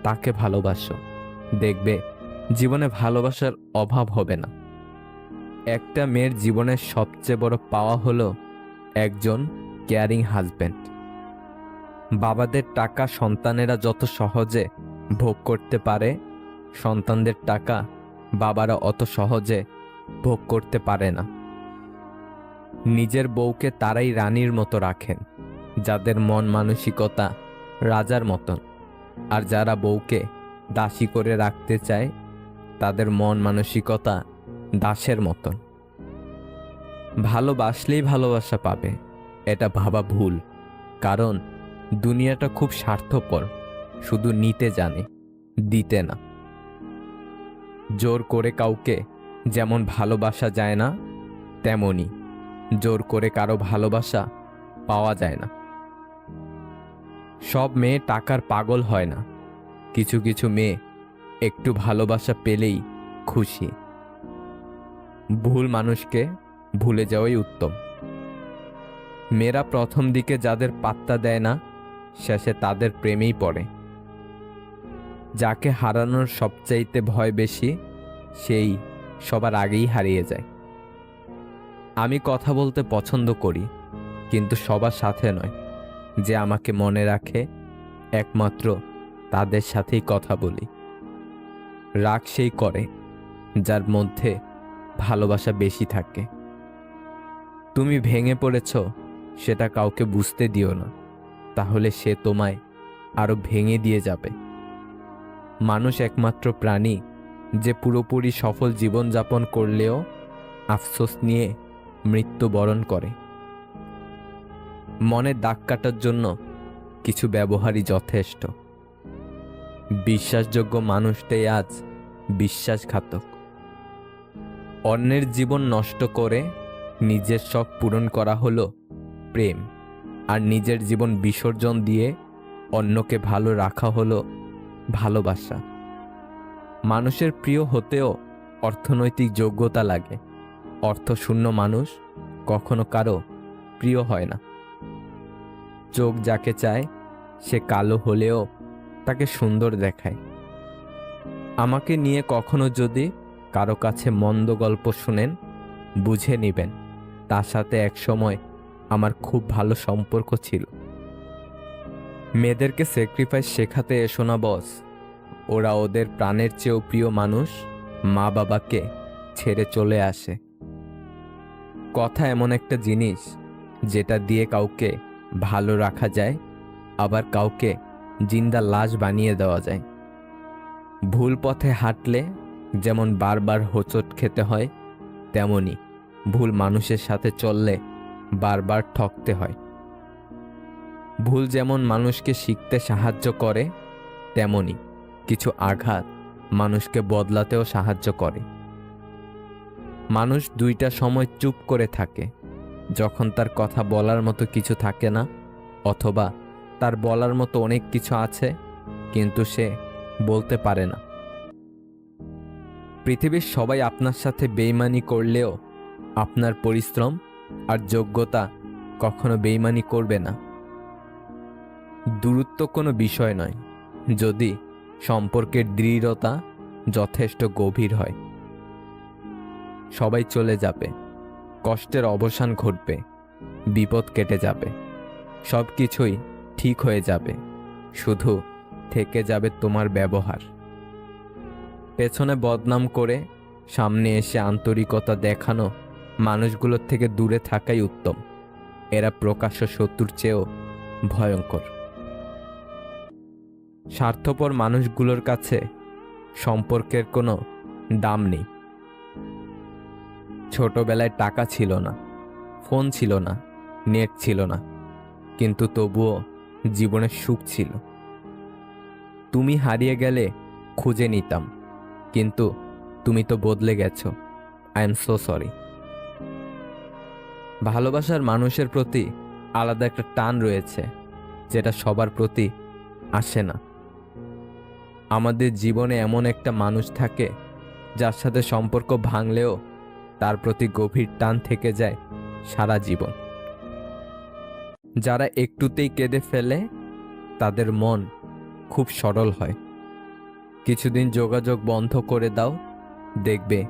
তাকে ভালোবাসো। দেখবে জীবনে ভালোবাসার অভাব হবে না। একটা মেয়ের জীবনের সবচেয়ে বড় পাওয়া হলো একজন কেয়ারিং হাজব্যান্ড। বাবাদের টাকা সন্তানেরা যত সহজে ভোগ করতে পারে, সন্তানদের টাকা বাবারা অত সহজে ভোগ করতে পারে না। নিজের বউকে তারাই রানীর মতো রাখেন যাদের মন মানসিকতা রাজার মতন, আর যারা বউকে দাসী করে রাখতে চায় তাদের মন মানসিকতা দাসের মতন। ভালোবাসলেই ভালোবাসা পাবে, এটা ভাবা ভুল। কারণ দুনিয়াটা খুব স্বার্থপর, শুধু নিতে জানে, দিতে না। জোর করে কাউকে যেমন ভালোবাসা যায় না, তেমনি জোর করে কারো ভালোবাসা পাওয়া যায় না। সব মেয়ে টাকার পাগল হয় না। কিছু কিছু মেয়ে একটু ভালোবাসা পেলেই খুশি। ভুল মানুষকে ভুলে যাওয়াই উত্তম। মেয়েরা প্রথম দিকে যাদের পাত্তা দেয় না, শেষে তাদের প্রেমেই পড়ে। যাকে হারানোর সবচাইতে ভয় বেশি, সেই সবার আগেই হারিয়ে যায়। আমি কথা বলতে পছন্দ করি, কিন্তু সবার সাথে নয়। যে আমাকে মনে রাখে একমাত্র তাদের সাথেই কথা বলি। রাগ সেই করে যার মধ্যে ভালোবাসা বেশি থাকে। তুমি ভেঙে পড়েছ, সেটা কাউকে বুঝতে দিও না, তাহলে সে তোমায় আরো ভেঙে দিয়ে যাবে। মানুষ একমাত্র প্রাণী যে পুরোপুরি সফল জীবনযাপন করলেও আফসোস নিয়ে মৃত্যুবরণ করে। মনের দাগ কাটার জন্য কিছু ব্যবহারই যথেষ্ট। বিশ্বাসযোগ্য মানুষটাই আজ বিশ্বাসঘাতক। অন্যের জীবন নষ্ট করে নিজের শখ পূরণ করা হলো প্রেম, আর নিজের জীবন বিসর্জন দিয়ে অন্যকে ভালো রাখা হলো ভালোবাসা। মানুষের প্রিয় হতেও অর্থনৈতিক যোগ্যতা লাগে। অর্থশূন্য মানুষ কখনো কারো প্রিয় হয় না। চোখ যাকে চায় সে কালো হলেও তাকে সুন্দর দেখায়। আমাকে নিয়ে কখনো যদি কারো কাছে মন্দ গল্প শুনেন, বুঝে নেবেন তার সাথে একসময় আমার খুব ভালো সম্পর্ক ছিল। মেয়েদেরকে স্যাক্রিফাইস শেখাতে এসো না বস। ওরা ওদের প্রাণের চেয়েও প্রিয় মানুষ মা বাবাকে ছেড়ে চলে আসে। কথা এমন একটা জিনিস যেটা দিয়ে কাউকে ভালো রাখা যায়, আবার কাউকে জিন্দা লাশ বানিয়ে দেওয়া যায়। ভুল পথে হাঁটলে যেমন বারবার হোঁচট খেতে হয়, তেমনি ভুল মানুষের সাথে চললে বারবার ঠকতে হয়। ভুল যেমন মানুষকে শিখতে সাহায্য করে, তেমনি কিছু আঘাত মানুষকে বদলাতেও সাহায্য করে। মানুষ দুইটা সময় চুপ করে থাকে, যখন তার কথা বলার মতো কিছু থাকে না, অথবা তার বলার মতো অনেক কিছু আছে কিন্তু সে বলতে পারে না। পৃথিবীর সবাই আপনার সাথে বেইমানি করলেও আপনার পরিশ্রম আর যোগ্যতা কখনো বেইমানি করবে না। দূরত্ব কোনো বিষয় নয়, যদি সম্পর্কের দৃঢ়তা যথেষ্ট গভীর হয়। সবাই চলে যাবে, কষ্টের অবসান ঘটবে, বিপদ কেটে যাবে, সব কিছুই ঠিক হয়ে যাবে, শুধু থেকে যাবে তোমার ব্যবহার। পেছনে বদনাম করে সামনে এসে আন্তরিকতা দেখানো মানুষগুলোর থেকে দূরে থাকাই উত্তম। এরা প্রকাশ্য শত্রুর চেয়েও ভয়ঙ্কর। স্বার্থপর মানুষগুলোর কাছে সম্পর্কের কোনো দাম নেই। ছোটবেলায় টাকা ছিল না, ফোন ছিল না, নেট ছিল না, কিন্তু তবুও জীবনের সুখ ছিল। তুমি হারিয়ে গেলে খুঁজে নিতাম, কিন্তু তুমি তো বদলে গেছো। I am so sorry. ভালোবাসার মানুষের প্রতি আলাদা একটা টান রয়েছে, যেটা সবার প্রতি আসে না। আমাদের জীবনে এমন একটা মানুষ থাকে যার সাথে সম্পর্ক ভাঙলেও তার প্রতি গভীর টান থেকে যায় সারা জীবন। যারা একটুতেই কেঁদে ফেলে তাদের মন খুব সরল হয়। কিছুদিন যোগাযোগ বন্ধ করে দাও, দেখবে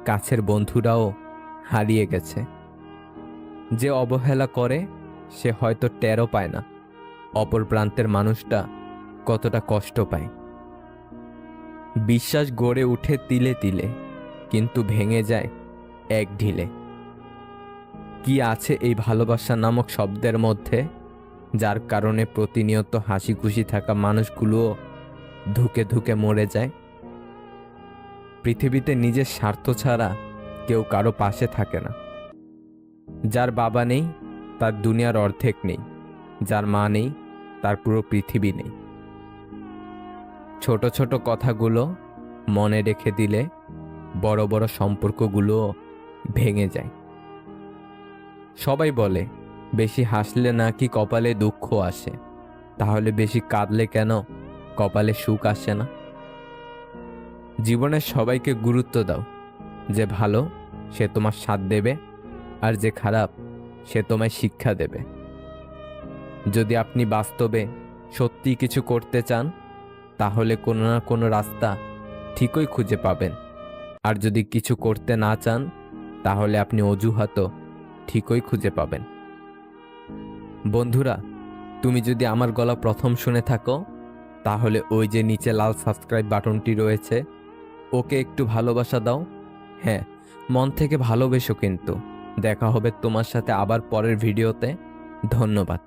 কাছের বন্ধুরাও হারিয়ে গেছে। যে অবহেলা করে সে হয়তো টেরও পায় না অপর প্রান্তের মানুষটা কতটা কষ্ট পায়। বিশ্বাস গড়ে উঠে তিলে তিলে, কিন্তু ভেঙে যায় এক ঢিলে। কি আছে এই ভালোবাসা নামক শব্দের মধ্যে, যার কারণে প্রতিনিয়ত হাসি খুশি থাকা মানুষগুলোও ধুকে ধুকে মরে যায়। পৃথিবীতে নিজের স্বার্থ ছাড়া কেউ কারো পাশে থাকে না। যার বাবা নেই তার দুনিয়ার অর্ধেক নেই, যার মা নেই তার পুরো পৃথিবী নেই। ছোট ছোট কথাগুলো মনে রেখে দিলে বড় বড় সম্পর্কগুলোও ভেঙে যায়। সবাই বলে বেশি হাসলে নাকি কপালে দুঃখ আসে, তাহলে বেশি কাঁদলে কেন কপালে সুখ আসে না? জীবনের সবাইকে গুরুত্ব দাও। যে ভালো সে তোমার সাথ দেবে, আর যে খারাপ সে তোমায় শিক্ষা দেবে। যদি আপনি বাস্তবে সত্যি কিছু করতে চান, তাহলে কোনো না কোনো রাস্তা ঠিকই খুঁজে পাবেন। আর যদি কিছু করতে না চান, তাহলে আপনি অজুহাতও ঠিকই খুঁজে পাবেন। বন্ধুরা, তুমি যদি আমার গলা প্রথম শুনে থাকো, তাহলে ওই যে নিচে লাল সাবস্ক্রাইব বাটনটি রয়েছে, ওকে একটু ভালোবাসা দাও। হ্যাঁ, মন থেকে ভালোবেসো। কিন্তু দেখা হবে তোমার সাথে আবার পরের ভিডিওতে। ধন্যবাদ।